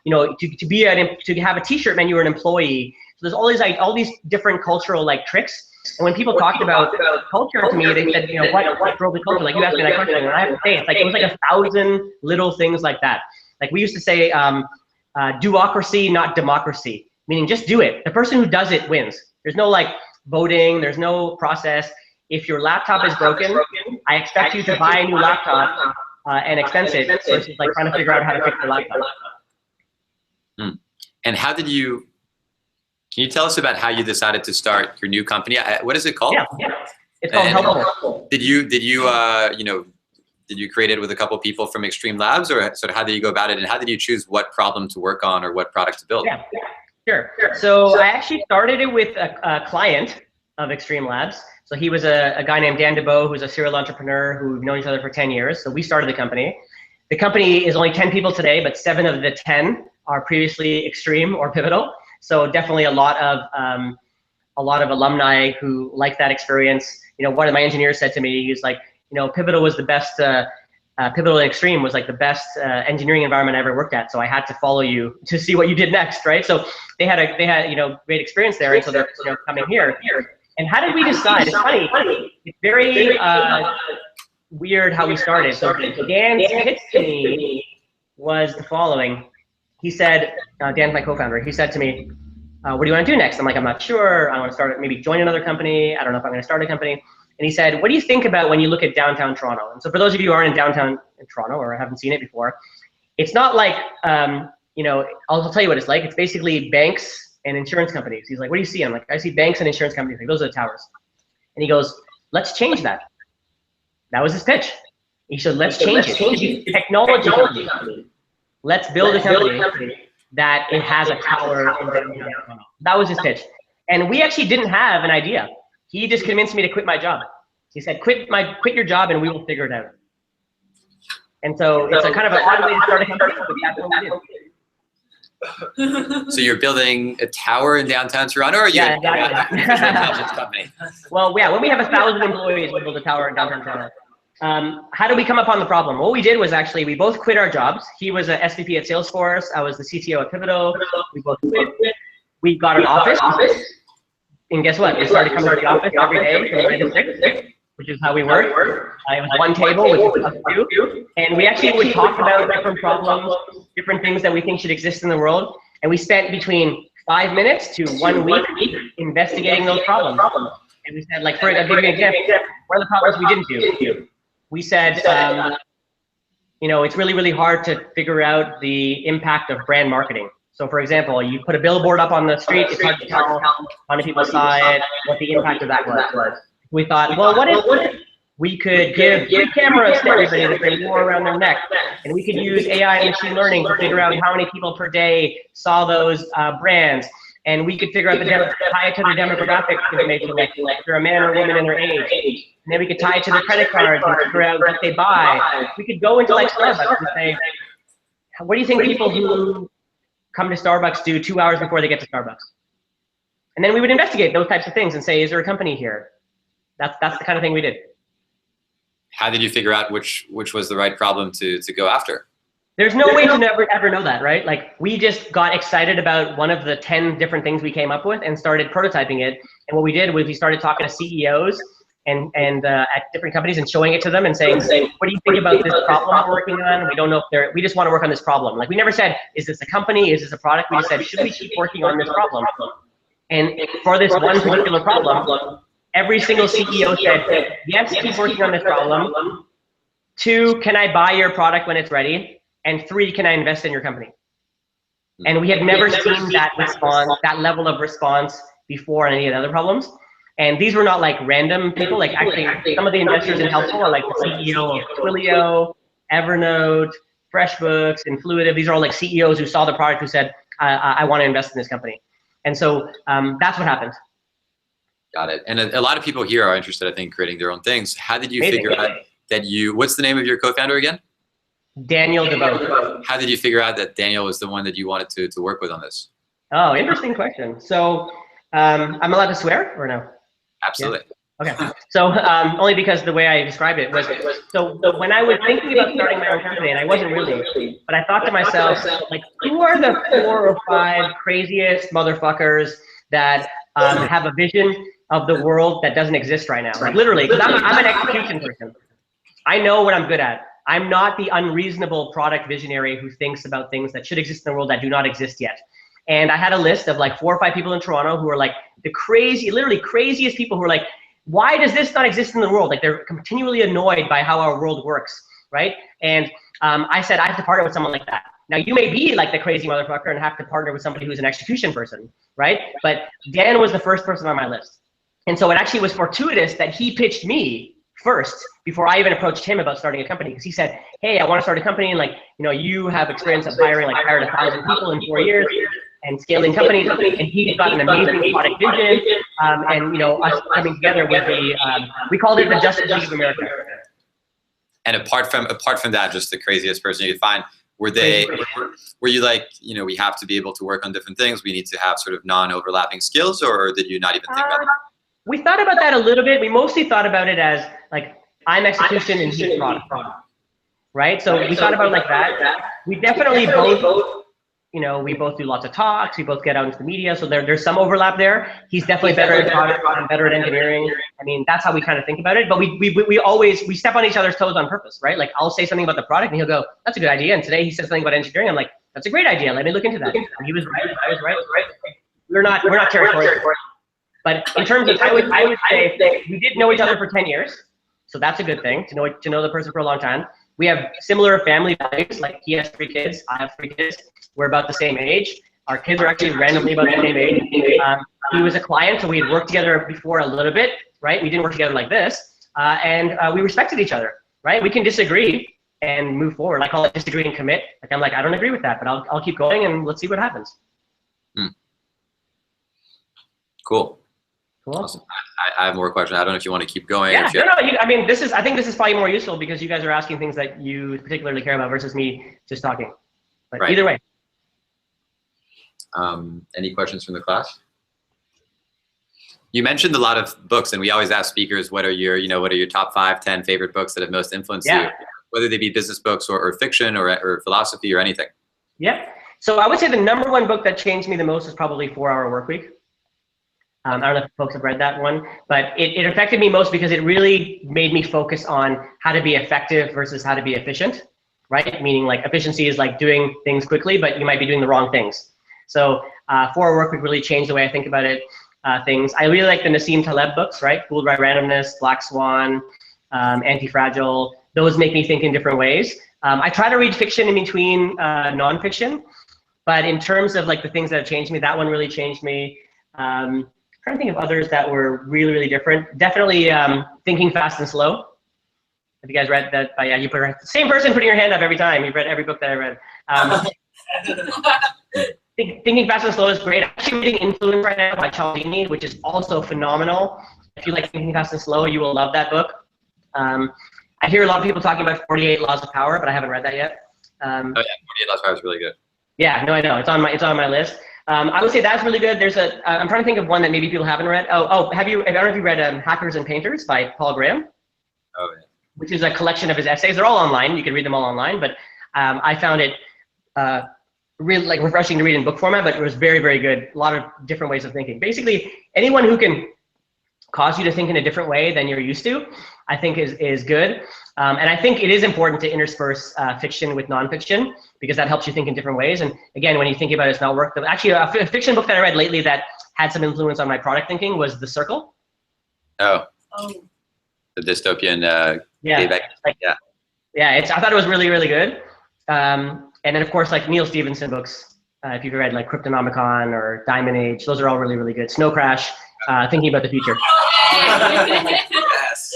you know, to have a t-shirt meant you were an employee. So there's all these different cultural like tricks. And when people talked about culture to me, they said, you know, what drove the culture? Like you asked me that question, and I have to say, it was like 1,000 little things like that. Like we used to say, do-ocracy, not democracy, meaning just do it. The person who does it wins. There's no like voting, there's no process. If your laptop is broken, I expect you to buy a new laptop and expense it versus like trying to figure out how to fix your laptop. And how did you, can you tell us about how you decided to start your new company? What is it called? Yeah. It's called Helpful. Did you create it with a couple of people from Xtreme Labs, or sort of how did you go about it, and how did you choose what problem to work on or what product to build? Yeah, sure. So I actually started it with a client of Xtreme Labs. So he was a guy named Dan DeBow, who's a serial entrepreneur who we've known each other for 10 years. So we started the company. The company is only 10 people today, but 7 of the 10 are previously Xtreme or Pivotal. So definitely a lot of alumni who like that experience. You know, one of my engineers said to me, he was like, you know, Pivotal was the best, Pivotal and Xtreme was like the best engineering environment I ever worked at. So I had to follow you to see what you did next, right? So they had you know, great experience there, and so they're, you know, coming here. And how did we decide? It's funny. It's very weird how we started. So Dan's pitch to me was the following. He said, Dan's my co-founder. He said to me, what do you want to do next? I'm like, I'm not sure. I want to start, maybe join another company. I don't know if I'm going to start a company. And he said, what do you think about when you look at downtown Toronto? And so for those of you who aren't in downtown Toronto or haven't seen it before, it's not like, you know, I'll tell you what it's like. It's basically banks and insurance companies. He's like, what do you see? I'm like, I see banks and insurance companies. Like, those are the towers. And he goes, let's change that. That was his pitch. He said, let's change it. Technology company. Let's build a company that it has a tower in downtown Toronto. That was his pitch. And we actually didn't have an idea. He just convinced me to quit my job. He said, quit your job and we will figure it out. And so it's a kind of an odd way to start a company, but that's what we did. So you're building a tower in downtown Toronto, or yeah, exactly. company? Well, yeah, when we have 1,000 employees, we build a tower in downtown Toronto. How did we come upon the problem? What we did was actually, we both quit our jobs. He was a SVP at Salesforce. I was the CTO at Pivotal. We both quit. We got an office. And guess what? We started coming to the office every day from 9 to 6, which is how we work. It was one table, which was us two. And we actually would talk about different problems, different things that we think should exist in the world. And we spent between 5 minutes to 1 week investigating those problems. And we said, like, I'll give you an example. One of the problems we didn't do. We said, you know, it's really, really hard to figure out the impact of brand marketing. So for example, you put a billboard up on the street, it's hard to tell how many people saw it, what the impact of that was. We thought, well, what if we could give free cameras to everybody that they wore around their neck, and we could use AI and machine learning to figure out how many people per day saw those brands, and we could figure out tie it to their demographic information, like if they're a man or a woman and their age, and then we could tie it to their credit cards and figure out what they buy. We could go into like Starbucks and say, what do you think people who come to Starbucks do 2 hours before they get to Starbucks? And then we would investigate those types of things and say, is there a company here? That's the kind of thing we did. How did you figure out which was the right problem to go after? There's no way to ever know that, right? Like, we just got excited about one of the 10 different things we came up with and started prototyping it. And what we did was we started talking to CEOs and at different companies and showing it to them and saying, what do you think about this problem we're working on? We don't know if we just want to work on this problem. Like, we never said, is this a company? Is this a product? We just said, should we keep working on this problem? And for this one particular problem, every single CEO said, yes, keep working on this problem. 2, can I buy your product when it's ready? And 3, can I invest in your company? And we had never seen that response, that level of response before on any of the other problems. And these were not like random people. Like, actually, some of the investors in Helpful are like the CEO of Twilio, Evernote, FreshBooks, Influitive. These are all like CEOs who saw the product who said, I want to invest in this company. And so that's what happened. Got it. And a lot of people here are interested, I think, in creating their own things. How did you figure out that what's the name of your co-founder again? Daniel DeVoe. How did you figure out that Daniel was the one that you wanted to work with on this? Oh, interesting question. So I'm allowed to swear or no? Absolutely. Yeah? Okay. So only because the way I described it was, so when I was thinking about starting my own company, and I wasn't really, but I thought to myself, like, who are the 4 or 5 craziest motherfuckers that have a vision of the world that doesn't exist right now? Like, literally, because I'm an execution person. I know what I'm good at. I'm not the unreasonable product visionary who thinks about things that should exist in the world that do not exist yet. And I had a list of like 4 or 5 people in Toronto who are like the literally craziest people who are like, why does this not exist in the world? Like, they're continually annoyed by how our world works, right? And I said, I have to partner with someone like that. Now, you may be like the crazy motherfucker and have to partner with somebody who's an execution person, right? But Dan was the first person on my list. And so it actually was fortuitous that he pitched me first before I even approached him about starting a company, because he said, hey, I want to start a company, and like, you know, you have experience of hired 1,000 people in 4 years and scaling companies, and he's got an amazing product vision, and you know, us coming together would be, we called it the Justice League of America. And apart from that, just the craziest person you could find, were you like, you know, we have to be able to work on different things, we need to have sort of non-overlapping skills, or did you not even think about that? We thought about that a little bit. We mostly thought about it as like, I'm execution and he's product, right? So we thought about it like that. We definitely both, you know, we both do lots of talks. We both get out into the media. So there's some overlap there. He's definitely better at product, I'm better at engineering. I mean, that's how we kind of think about it. But we step on each other's toes on purpose, right? Like, I'll say something about the product and he'll go, that's a good idea. And today he said something about engineering. I'm like, that's a great idea. Let me look into that. And he was right. I was right. We're not territorial. But in terms of, I would say we did know each other for 10 years. So that's a good thing, to know the person for a long time. We have similar family values. Like, he has 3 kids, I have 3 kids. We're about the same age. Our kids are actually randomly about the same age. He was a client, so we had worked together before a little bit, right? We didn't work together like this. And we respected each other, right? We can disagree and move forward. I call it disagree and commit. Like, I'm like, I don't agree with that, but I'll keep going and let's see what happens. Cool. Cool. Awesome. I have more questions. I don't know if you want to keep going. Yeah, I mean, I think this is probably more useful because you guys are asking things that you particularly care about versus me just talking. But right. Either way. Any questions from the class? You mentioned a lot of books, and we always ask speakers, what are your top 5, 10 favorite books that have most influenced you, whether they be business books or fiction or philosophy or anything. Yeah. So I would say the #1 book that changed me the most is probably 4-Hour Workweek. I don't know if folks have read that one, but it affected me most because it really made me focus on how to be effective versus how to be efficient, right? Meaning, like, efficiency is like doing things quickly, but you might be doing the wrong things. So 4-Hour Workweek really changed the way I think about it. Things. I really like the Nassim Taleb books, right? Fooled by Randomness, Black Swan, Anti-Fragile. Those make me think in different ways. I try to read fiction in between nonfiction. But in terms of like the things that have changed me, that one really changed me. Trying to think of others that were really, really different. Definitely Thinking Fast and Slow. Have you guys read that? Yeah, you put same person putting your hand up every time. You've read every book that I read. Thinking Fast and Slow is great. I'm actually reading Influence right now by Cialdini, which is also phenomenal. If you like Thinking Fast and Slow, you will love that book. I hear a lot of people talking about 48 Laws of Power, but I haven't read that yet. Oh yeah, 48 Laws of Power is really good. Yeah, no, I know. It's on my list. I would say that's really good. There's I'm trying to think of one that maybe people haven't read. I don't know if you read Hackers and Painters by Paul Graham. Oh yeah. Which is a collection of his essays. They're all online. You can read them all online. But I found it really like refreshing to read in book format. But it was very, very good. A lot of different ways of thinking. Basically, anyone who can cause you to think in a different way than you're used to, I think is good. And I think it is important to intersperse fiction with nonfiction because that helps you think in different ways. And again, when you think about it, it's not work. Actually, a fiction book that I read lately that had some influence on my product thinking was The Circle. Oh. Oh. The dystopian. Yeah. I thought it was really, really good. And then of course, like Neil Stephenson books, if you've read like Cryptonomicon or Diamond Age, those are all really, really good. Snow Crash, Thinking About the Future. Yes.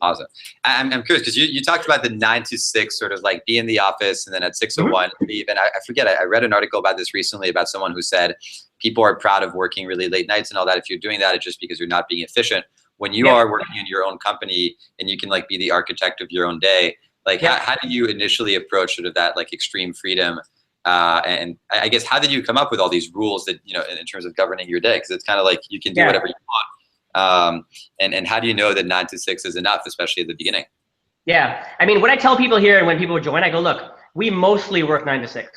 Awesome. I'm curious because you talked about the 9 to 6 sort of like be in the office and then at 6 to 1 leave. And I forget, I read an article about this recently about someone who said people are proud of working really late nights and all that. If you're doing that, it's just because you're not being efficient. When you are working in your own company and you can like be the architect of your own day, like how do you initially approach sort of that like extreme freedom? And I guess how did you come up with all these rules that, you know, in terms of governing your day? Because it's kind of like you can do whatever you want. And how do you know that 9 to 6 is enough, especially at the beginning? Yeah, I mean, what I tell people here and when people join, I go, look, we mostly work 9 to 6,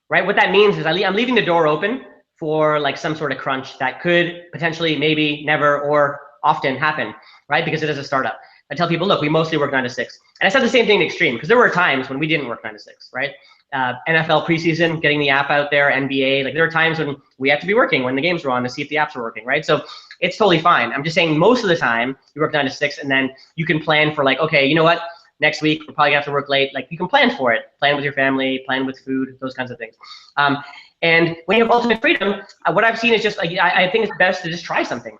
right? What that means is I'm leaving the door open for like some sort of crunch that could potentially, maybe, never, or often happen, right? Because it is a startup. I tell people, look, we mostly work 9 to 6. And I said the same thing to Xtreme because there were times when we didn't work 9 to 6, right? NFL preseason, getting the app out there, NBA, like there are times when we have to be working when the games were on to see if the apps are working, right? So it's totally fine. I'm just saying most of the time you work 9 to 6 and then you can plan for like, okay, you know what? Next week, we're probably gonna have to work late. Like you can plan for it, plan with your family, plan with food, those kinds of things. And when you have ultimate freedom, what I've seen is just like, I think it's best to just try something,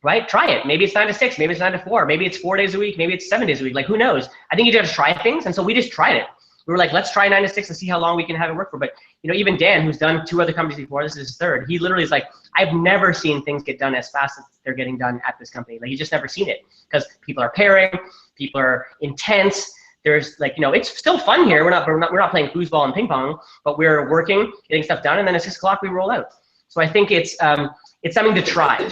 right? Try it. Maybe it's 9 to 6, maybe it's 9 to 4, maybe it's 4 days a week, maybe it's 7 days a week, like who knows? I think you just try things. And so we just tried it. We were like, let's try 9 to 6 and see how long we can have it work for. But you know, even Dan, who's done 2 other companies before, this is his 3rd, he literally is like, I've never seen things get done as fast as they're getting done at this company. Like, he's just never seen it because people are pairing, people are intense. There's like, you know, it's still fun here. We're not playing foosball and ping pong, but we're working, getting stuff done, and then at 6 o'clock we roll out. So I think it's something to try.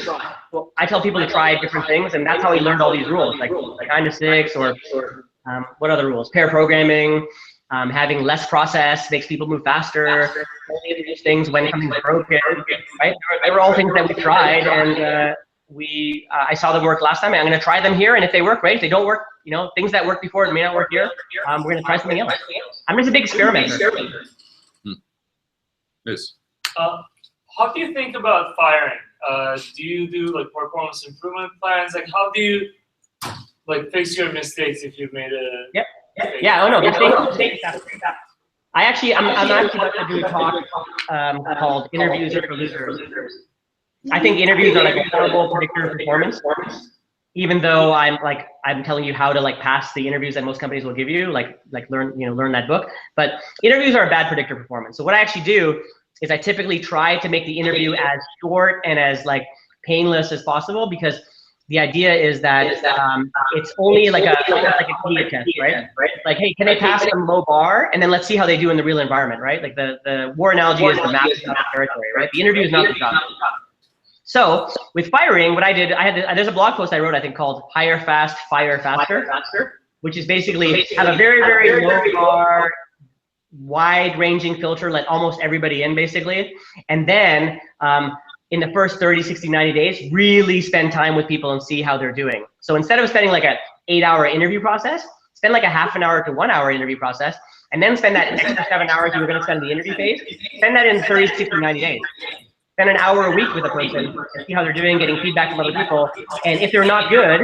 Well, I tell people to try different things, and that's how we learned all these rules, like 9 to 6, or what other rules? Pair programming, having less process makes people move faster. Only introduce things when something's broken, right? They were all things that we tried, and I saw them work last time. I'm going to try them here, and if they work, great. If they don't work, you know, things that worked before may not work here. We're going to try something else. I'm just a big experimenter. Yes. How do you think about firing? Do you do like performance improvement plans? Like, how do you like fix your mistakes if you've made a mistake? Yeah. Oh no, mistakes. I'm actually about to do a talk called "Interviews Are for Losers." I think interviews are like a horrible predictor of performance. Even though I'm telling you how to like pass the interviews that most companies will give you, like learn that book. But interviews are a bad predictor of performance. So what I actually do is I typically try to make the interview as short and as like painless as possible, because the idea is that it's only like a media test, right? Like, hey, can they pass some low bar, and then let's see how they do in the real environment, right? Like the war analogy is the map is not the territory, right? The interview is not the job. So with firing, what I did, there's a blog post I wrote, I think, called "Hire Fast, Fire Faster," which is basically have a very, very low bar, wide-ranging filter, let almost everybody in, basically, and then in the first 30, 60, 90 days, really spend time with people and see how they're doing. So instead of spending like an 8-hour interview process, spend like a half an hour to 1 hour interview process, and then spend that extra 7 hours you were going to spend in the interview phase, spend that in 30, 60, 90 days. Spend an hour a week with a person and see how they're doing, getting feedback from other people. And if they're not good,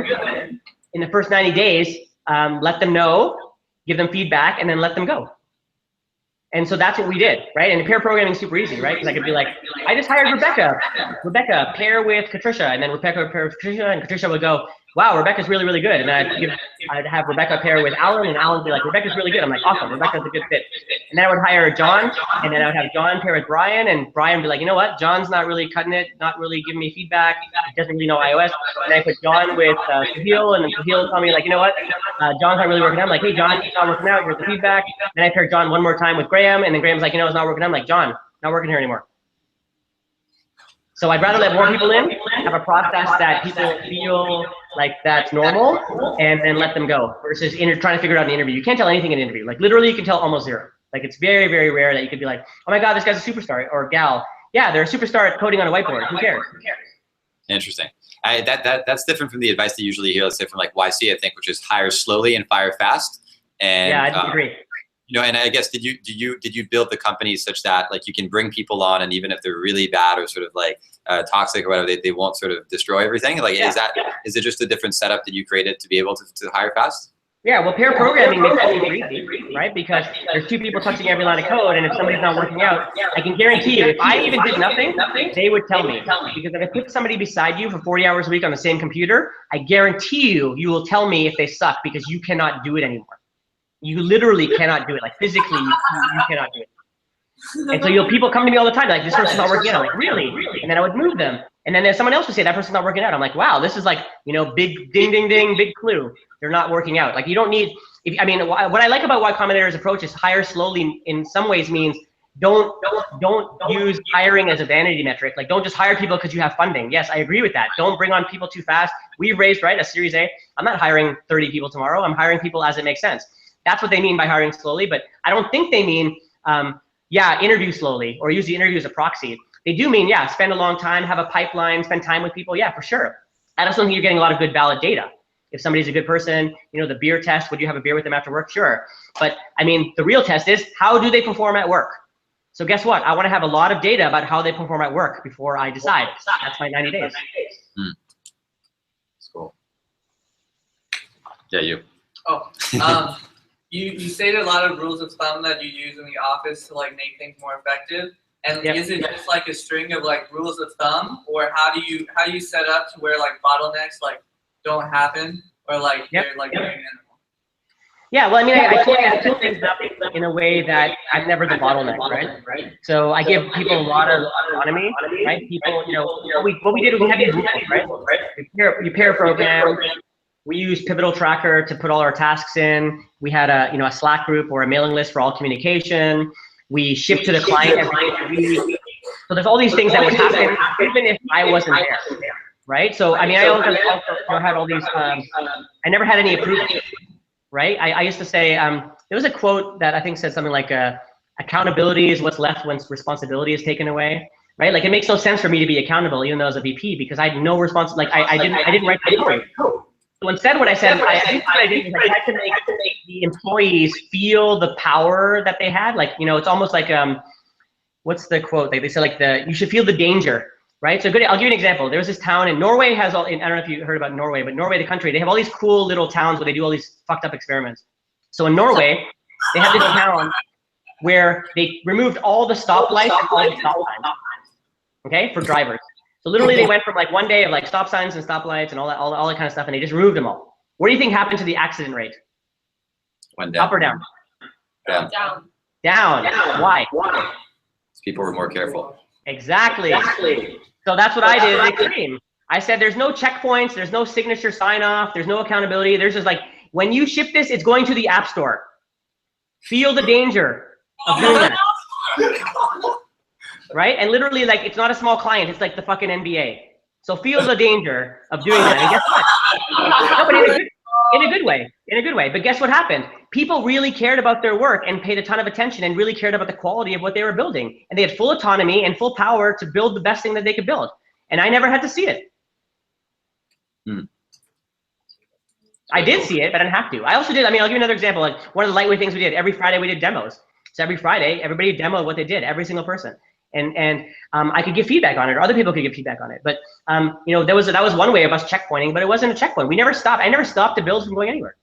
in the first 90 days, let them know, give them feedback, and then let them go. And so that's what we did, right? And pair programming is super easy, right? Because I could be like, I just hired Rebecca. Rebecca, pair with Katricia. And then Rebecca would pair with Katricia, and Katricia would go, wow, Rebecca's really, really good. And then I'd have Rebecca pair with Alan, and Alan would be like, Rebecca's really good. I'm like, awesome, Rebecca's a good fit. And then I would hire John, and then I would have John pair with Brian, and Brian would be like, you know what? John's not really cutting it, not really giving me feedback. He doesn't really know iOS. And I put John with Sahil, and then Sahil would tell me like, you know what? John's not really working out. I'm like, hey, John, it's not working out. Here's the feedback. Then I pair John one more time with Graham, and then Graham's like, you know, it's not working out. I'm like, John, not working here anymore. So I'd rather let more people in, have a process that people feel like that's normal, and then let them go, versus trying to figure it out in the interview. You can't tell anything in an interview. Like literally, you can tell almost zero. Like it's very, very rare that you could be like, oh my God, this guy's a superstar, or gal. Yeah, they're a superstar at coding on a whiteboard. Who cares? Interesting. That's different from the advice that you usually hear, let's say from like YC, I think, which is hire slowly and fire fast. And yeah, I agree. You know, and I guess did you build the company such that like you can bring people on, and even if they're really bad or sort of like toxic or whatever, they won't sort of destroy everything? Like, is it just a different setup that you created to be able to hire fast? Yeah, well, pair programming makes it easy, right? Because there's two people touching every line of code, and if somebody's not working out, I can guarantee you, if I even did nothing, they would tell me. Because if I put somebody beside you for 40 hours a week on the same computer, I guarantee you will tell me if they suck, because you cannot do it anymore. You literally cannot do it. Like physically, you cannot do it. And so people come to me all the time, like, this person's not working out. I'm like, really? And then I would move them. And then there's someone else would say, that person's not working out. I'm like, wow, this is like, you know, big ding, ding, ding, big clue. They're not working out. Like you don't need, I mean, what I like about Y Combinator's approach is hire slowly in some ways means don't use hiring as a vanity metric. Like don't just hire people because you have funding. Yes, I agree with that. Don't bring on people too fast. We raised, right, a Series A. I'm not hiring 30 people tomorrow. I'm hiring people as it makes sense. That's what they mean by hiring slowly, but I don't think they mean, yeah, interview slowly or use the interview as a proxy. They do mean, yeah, spend a long time, have a pipeline, spend time with people. Yeah, for sure. I also think you're getting a lot of good valid data. If somebody's a good person, you know, the beer test, would you have a beer with them after work? Sure. But I mean, the real test is, how do they perform at work? So guess what? I want to have a lot of data about how they perform at work before I decide. That's my 90 days. That's cool. Yeah, you. Oh, you stated a lot of rules of thumb that you use in the office to like make things more effective. And is it just like a string of like rules of thumb, or how do you set up to where like bottlenecks like don't happen, or like they're like very minimal? Yeah, well, I mean, I tool things up in a way that I'm never the bottleneck, right? So I give people a lot of autonomy, right? People, you know, what we did was we had these rules, right? You pair program. We use Pivotal Tracker to put all our tasks in. We had a Slack group or a mailing list for all communication. We ship to the client every week. So there's all these things that would happen even if I wasn't there, right? So I mean, I also had all these. I never had any approval, right? I used to say there was a quote that I think said something like, "Accountability is what's left when responsibility is taken away." Right? Like it makes no sense for me to be accountable even though I was a VP, because I had no responsibility. Like I didn't write the code. So instead, what I said, I think what I did was I had to make the employees feel the power that they had. Like, you know, it's almost like, what's the quote? They say like you should feel the danger, right? So I'll give you an example. There was this town in Norway I don't know if you heard about Norway, but Norway, the country, they have all these cool little towns where they do all these fucked up experiments. So in Norway, they have this town where they removed all the stoplights and all the stop signs, okay, for drivers. So literally they went from like one day of like stop signs and stoplights and all that kind of stuff, and they just removed them all. What do you think happened to the accident rate? Went down. Up or down? Down. Down. Why? People were more careful. Exactly. So that's what I did at Xtreme. I said there's no checkpoints, there's no signature sign off, there's no accountability. There's just like, when you ship this, it's going to the App Store. Feel the danger of doing that. Right? And literally, like, it's not a small client, it's like the fucking NBA. So feel the danger of doing that. And guess what? No, but in a good way. But guess what happened? People really cared about their work and paid a ton of attention and really cared about the quality of what they were building. And they had full autonomy and full power to build the best thing that they could build. And I never had to see it. I did see it, but I didn't have to. I also did, I mean, I'll give you another example. Like one of the lightweight things we did, every Friday we did demos. So every Friday, everybody demoed what they did, every single person. And I could give feedback on it, or other people could give feedback on it. But you know, that was one way of us checkpointing, but it wasn't a checkpoint. We never stopped. I never stopped the builds from going anywhere.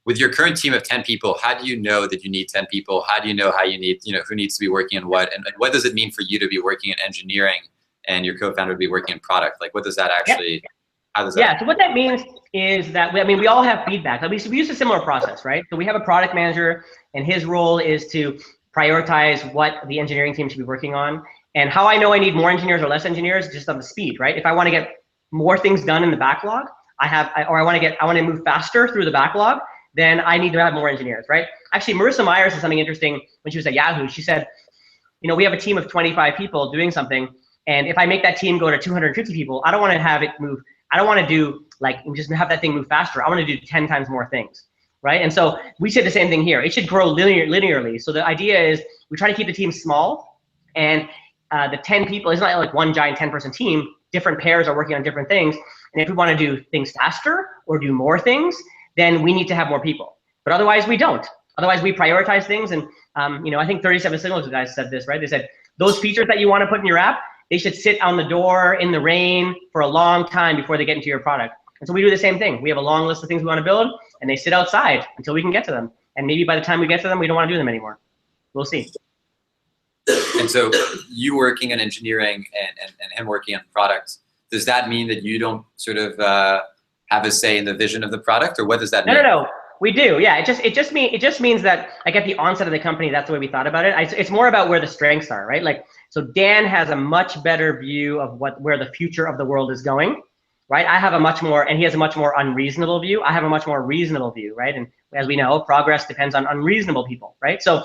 with your current team of 10 people, how do you know that you need 10 people? How do you know how you need, who needs to be working on what? And what does it mean for you to be working in engineering and your co-founder to be working in product? Like, what does that actually, how does that? Yeah, so what that means is that, we all have feedback. We use a similar process, right? So we have a product manager, and his role is to prioritize what the engineering team should be working on. And how I know I need more engineers or less engineers, just on the speed, right? If I want to get more things done in the backlog, I want to move faster through the backlog, then I need to have more engineers, right? Actually, Marissa Myers said something interesting when she was at Yahoo. She said, we have a team of 25 people doing something, and if I make that team go to 250 people, I don't want to have it move. I don't want to do just have that thing move faster. I want to do 10 times more things, right? And so we say the same thing here. It should grow linearly. So the idea is we try to keep the team small, and the 10 people, it's not like one giant 10-person team. Different pairs are working on different things. And if we want to do things faster or do more things, then we need to have more people. But otherwise, we don't. Otherwise, we prioritize things. And I think 37 Signals guys said this, right? They said those features that you want to put in your app, they should sit on the door in the rain for a long time before they get into your product. And so we do the same thing. We have a long list of things we want to build, and they sit outside until we can get to them. And maybe by the time we get to them, we don't want to do them anymore. We'll see. And so you working in engineering and him working on products, does that mean that you don't sort of have a say in the vision of the product, or what does that mean? No. We do, yeah. It just means that like at the onset of the company, that's the way we thought about it. It's more about where the strengths are, right? Like, so Dan has a much better view of where the future of the world is going, right? I have a much more, and he has a much more unreasonable view. I have a much more reasonable view, right? And as we know, progress depends on unreasonable people, right? So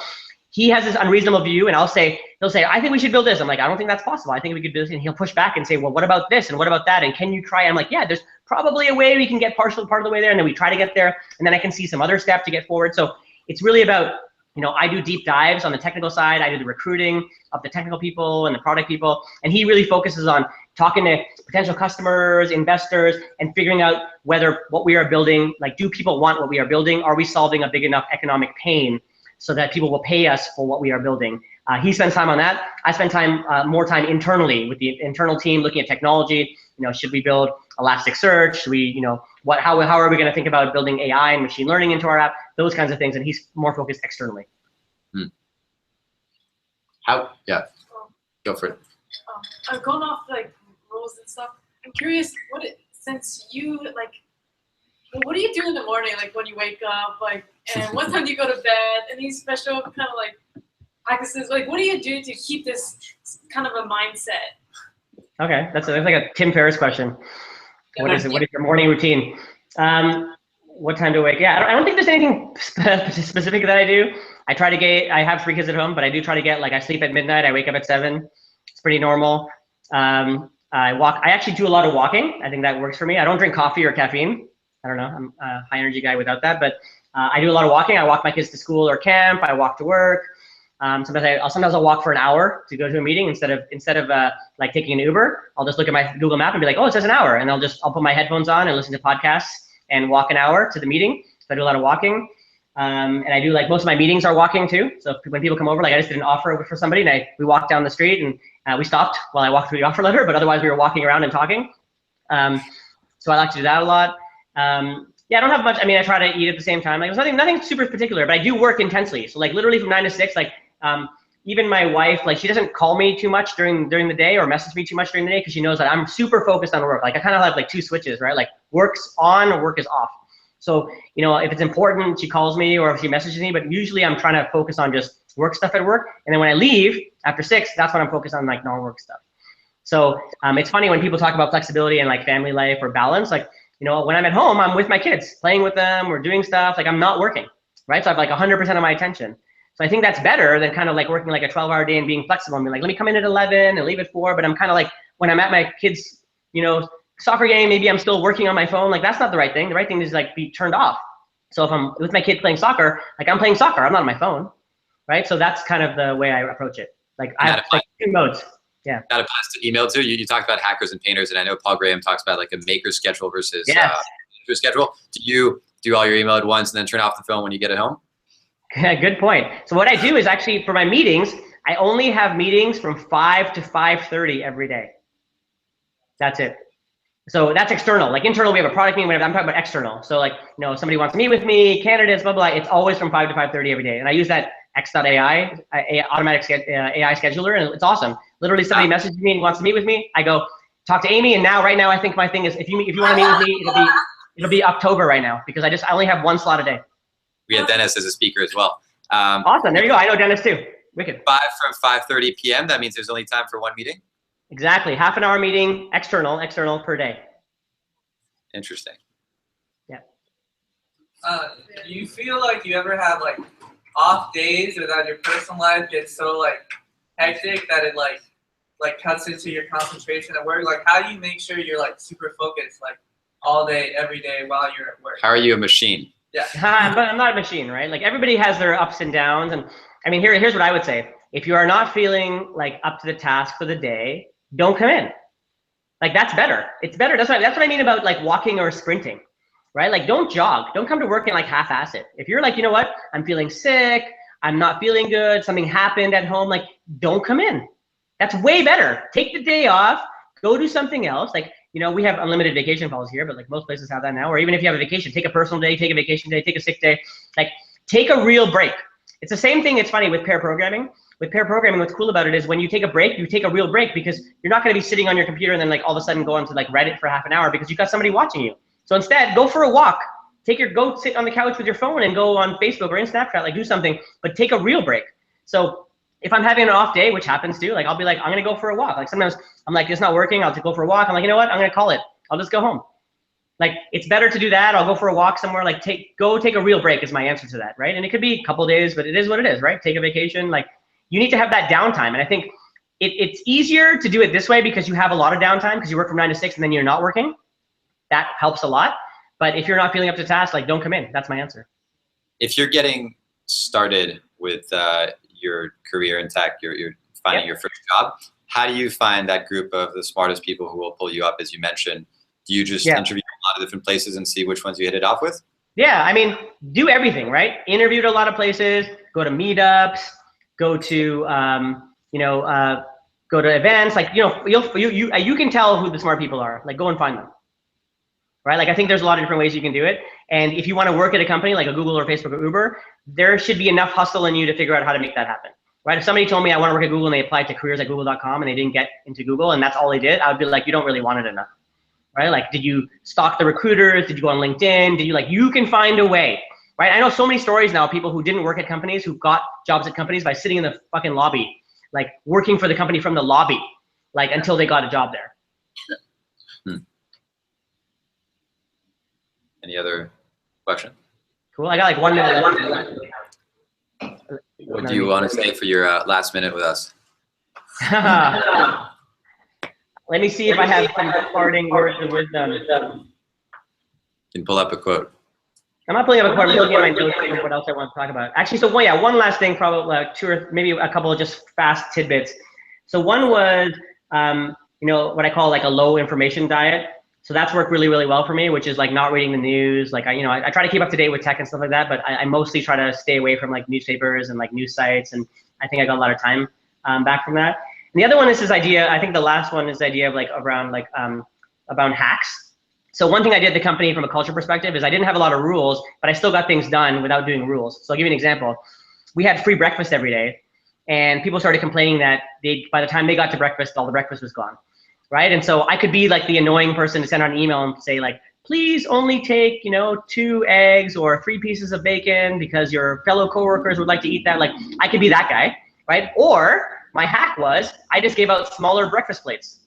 he has this unreasonable view, and he'll say, I think we should build this. I'm like, I don't think that's possible. I think we could do this. And he'll push back and say, well, what about this? And what about that? And can you try? I'm like, yeah, there's probably a way we can get part of the way there. And then we try to get there. And then I can see some other step to get forward. So it's really about, I do deep dives on the technical side. I do the recruiting of the technical people and the product people. And he really focuses on talking to potential customers, investors, and figuring out whether what we are building, like, do people want what we are building? Are we solving a big enough economic pain so that people will pay us for what we are building? He spends time on that. I spend more time internally with the internal team, looking at technology. Should we build Elasticsearch? Should we, how are we going to think about building AI and machine learning into our app? Those kinds of things. And he's more focused externally. Yeah, go for it. I'm going off like rules and stuff. I'm curious, what do you do in the morning, like when you wake up, like, and what time do you go to bed? Any special kind of like practices? Like, what do you do to keep this kind of a mindset? Okay, that's like a Tim Ferriss question. What is your morning routine? What time to wake? Yeah, I don't think there's anything specific that I do. I have 3 kids at home, but I do try to get, like, I sleep at midnight, I wake up at 7. It's pretty normal. I actually do a lot of walking. I think that works for me. I don't drink coffee or caffeine. I don't know, I'm a high energy guy without that, but I do a lot of walking. I walk my kids to school or camp. I walk to work. Sometimes I'll walk for an hour to go to a meeting instead of like taking an Uber. I'll just look at my Google map and be like, oh, it says an hour, and I'll put my headphones on and listen to podcasts and walk an hour to the meeting. So I do a lot of walking, and I do, like, most of my meetings are walking too. So when people come over, like, I just did an offer for somebody, and we walked down the street, and we stopped while I walked through the offer letter, but otherwise we were walking around and talking. So I like to do that a lot. Yeah, I don't have much. I mean, I try to eat at the same time. Like, there's nothing super particular, but I do work intensely. So, like, literally from 9 to 6, like, even my wife, like, she doesn't call me too much during the day or message me too much during the day, because she knows that I'm super focused on work. Like, I kind of have like 2 switches, right? Like, work's on or work is off. So, if it's important, she calls me or if she messages me, but usually I'm trying to focus on just work stuff at work. And then when I leave after 6, that's when I'm focused on, like, non-work stuff. So it's funny when people talk about flexibility and, like, family life or balance, like, when I'm at home, I'm with my kids, playing with them, or doing stuff, like, I'm not working, right? So I have like 100% of my attention. So I think that's better than kind of like working like a 12-hour day and being flexible and being like, let me come in at 11 and leave at 4. But I'm kind of like, when I'm at my kids, soccer game, maybe I'm still working on my phone. Like, that's not the right thing. The right thing is, like, be turned off. So if I'm with my kid playing soccer, like, I'm playing soccer, I'm not on my phone, right? So that's kind of the way I approach it. Like, I have like 2 modes. Yeah. Got a pass to email too. You talked about hackers and painters, and I know Paul Graham talks about like a maker schedule versus maker schedule. Do you do all your email at once and then turn off the phone when you get at home? Good point. So what I do is actually, for my meetings, I only have meetings from 5 to 5:30 every day. That's it. So that's external. Like internal, we have a product meeting, whatever. I'm talking about external. So like, somebody wants to meet with me, candidates, blah, blah. It's always from 5 to 5:30 every day. And I use that X.AI, automatic AI scheduler, and it's awesome. Literally somebody messages me and wants to meet with me. I go talk to Amy, and right now I think my thing is if you want to meet with me, it'll be October right now because I only have one slot a day. We had Dennis as a speaker as well. Awesome. There you go. I know Dennis too. Wicked. 5 from 5:30 p.m. That means there's only time for one meeting. Exactly. Half an hour meeting, external per day. Interesting. Yeah. Do you feel like you ever have like off days or that your personal life gets so like hectic that it like cuts into your concentration at work? Like how do you make sure you're like super focused like all day, every day while you're at work? How are you a machine? Yeah. But I'm not a machine, right? Like everybody has their ups and downs. And I mean, here's what I would say. If you are not feeling like up to the task for the day, don't come in. Like that's better. It's better. That's what I mean about like walking or sprinting, right? Like don't jog. Don't come to work and like half-ass it. If you're like, you know what? I'm feeling sick. I'm not feeling good. Something happened at home. Like don't come in. That's way better. Take the day off. Go do something else. Like, we have unlimited vacation policy here, but like most places have that now. Or even if you have a vacation, take a personal day, take a vacation day, take a sick day. Like take a real break. It's the same thing. It's funny with pair programming. With pair programming, what's cool about it is when you take a break, you take a real break because you're not going to be sitting on your computer and then like all of a sudden go onto like Reddit for half an hour because you've got somebody watching you. So instead, go for a walk. Go sit on the couch with your phone and go on Facebook or in Snapchat, like do something, but take a real break. So if I'm having an off day, which happens too, like I'll be like, I'm going to go for a walk. Like sometimes I'm like, it's not working. I'll just go for a walk. I'm like, you know what? I'm going to call it. I'll just go home. Like it's better to do that. I'll go for a walk somewhere. Like go take a real break is my answer to that, right? And it could be a couple of days, but it is what it is, right? Take a vacation. Like you need to have that downtime. And I think it's easier to do it this way because you have a lot of downtime because you work from 9 to 6 and then you're not working. That helps a lot. But if you're not feeling up to task, like don't come in. That's my answer. If you're getting started with your career in tech, you're finding your first job, how do you find that group of the smartest people who will pull you up, as you mentioned? Do you just interview a lot of different places and see which ones you hit it off with? Yeah, I mean, do everything, right? Interviewed a lot of places, go to meetups, go to go to events. Like you can tell who the smart people are. Like go and find them, right? Like I think there's a lot of different ways you can do it. And if you want to work at a company like a Google or Facebook or Uber, there should be enough hustle in you to figure out how to make that happen, right? If somebody told me I want to work at Google and they applied to careers@google.com and they didn't get into Google and that's all they did, I would be like, you don't really want it enough, right? Like, did you stalk the recruiters? Did you go on LinkedIn? Did you you can find a way, right? I know so many stories now of people who didn't work at companies who got jobs at companies by sitting in the fucking lobby, like working for the company from the lobby, like until they got a job there. Any other question? Cool. I got like 1 minute left. What do you want to say for your last minute with us? Let me see if I have some parting words of wisdom. You can pull up a quote. I'm not pulling up a quote. I'm looking at my notes of what else I want to talk about. Actually, so one last thing, probably like 2 or maybe a couple of just fast tidbits. So one was, what I call like a low information diet. So that's worked really, really well for me, which is like not reading the news. Like I try to keep up to date with tech and stuff like that, but I mostly try to stay away from like newspapers and like news sites. And I think I got a lot of time back from that. And the other one is this idea. I think the last one is the idea of like around hacks. So one thing I did at the company from a culture perspective is I didn't have a lot of rules, but I still got things done without doing rules. So I'll give you an example. We had free breakfast every day, and people started complaining that by the time they got to breakfast, all the breakfast was gone. Right? And so I could be like the annoying person to send out an email and say like, please only take, 2 eggs or 3 pieces of bacon because your fellow coworkers would like to eat that. Like I could be that guy, right? Or my hack was I just gave out smaller breakfast plates,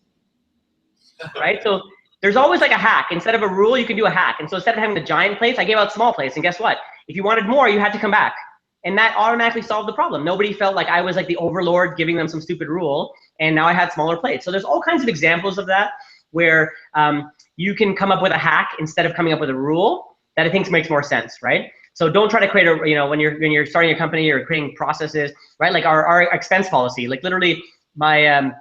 right? So there's always like a hack. Instead of a rule, you can do a hack. And so instead of having the giant plates, I gave out small plates. And guess what? If you wanted more, you had to come back. And that automatically solved the problem. Nobody felt like I was like the overlord giving them some stupid rule, and now I had smaller plates. So there's all kinds of examples of that where you can come up with a hack instead of coming up with a rule that I think makes more sense, right? So don't try to create a, when you're starting a company or creating processes, right? Like our expense policy, like literally my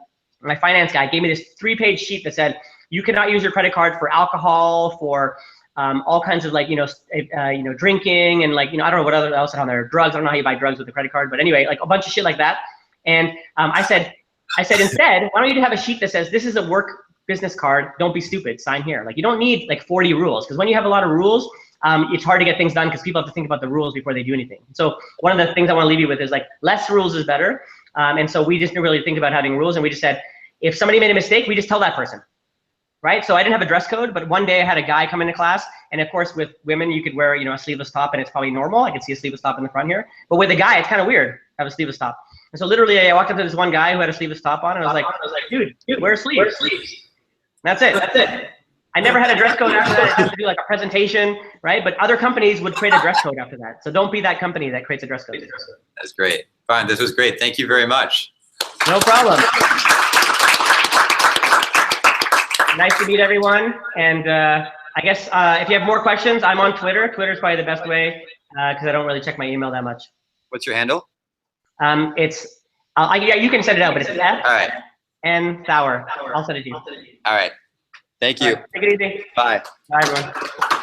finance guy gave me this 3-page sheet that said, you cannot use your credit card for alcohol, for all kinds of like, drinking and like, I don't know what else on there, drugs. I don't know how you buy drugs with a credit card, but anyway, like a bunch of shit like that. And I said, instead, why don't you have a sheet that says, this is a work business card, don't be stupid, sign here. Like you don't need like 40 rules, because when you have a lot of rules, it's hard to get things done because people have to think about the rules before they do anything. So one of the things I want to leave you with is like less rules is better. And so we just didn't really think about having rules, and we just said, if somebody made a mistake, we just tell that person. Right? So I didn't have a dress code, but one day I had a guy come into class, and of course with women, you could wear, you know, a sleeveless top and it's probably normal. I can see a sleeveless top in the front here. But with a guy, it's kind of weird to have a sleeveless top. And so literally I walked up to this one guy who had a sleeveless top on, and I was like, dude, wear sleeves. That's it. I never had a dress code after that. I had to do like a presentation, right? But other companies would create a dress code after that. So don't be that company that creates a dress code. That's great. Fine. This was great. Thank you very much. No problem. Nice to meet everyone. And I guess if you have more questions, I'm on Twitter. Twitter's probably the best way because I don't really check my email that much. What's your handle? It's, yeah, you can send it out, but it's All right. F and Thawar. I'll send it to you. All right. Thank you. Take it easy. Bye. Bye, everyone.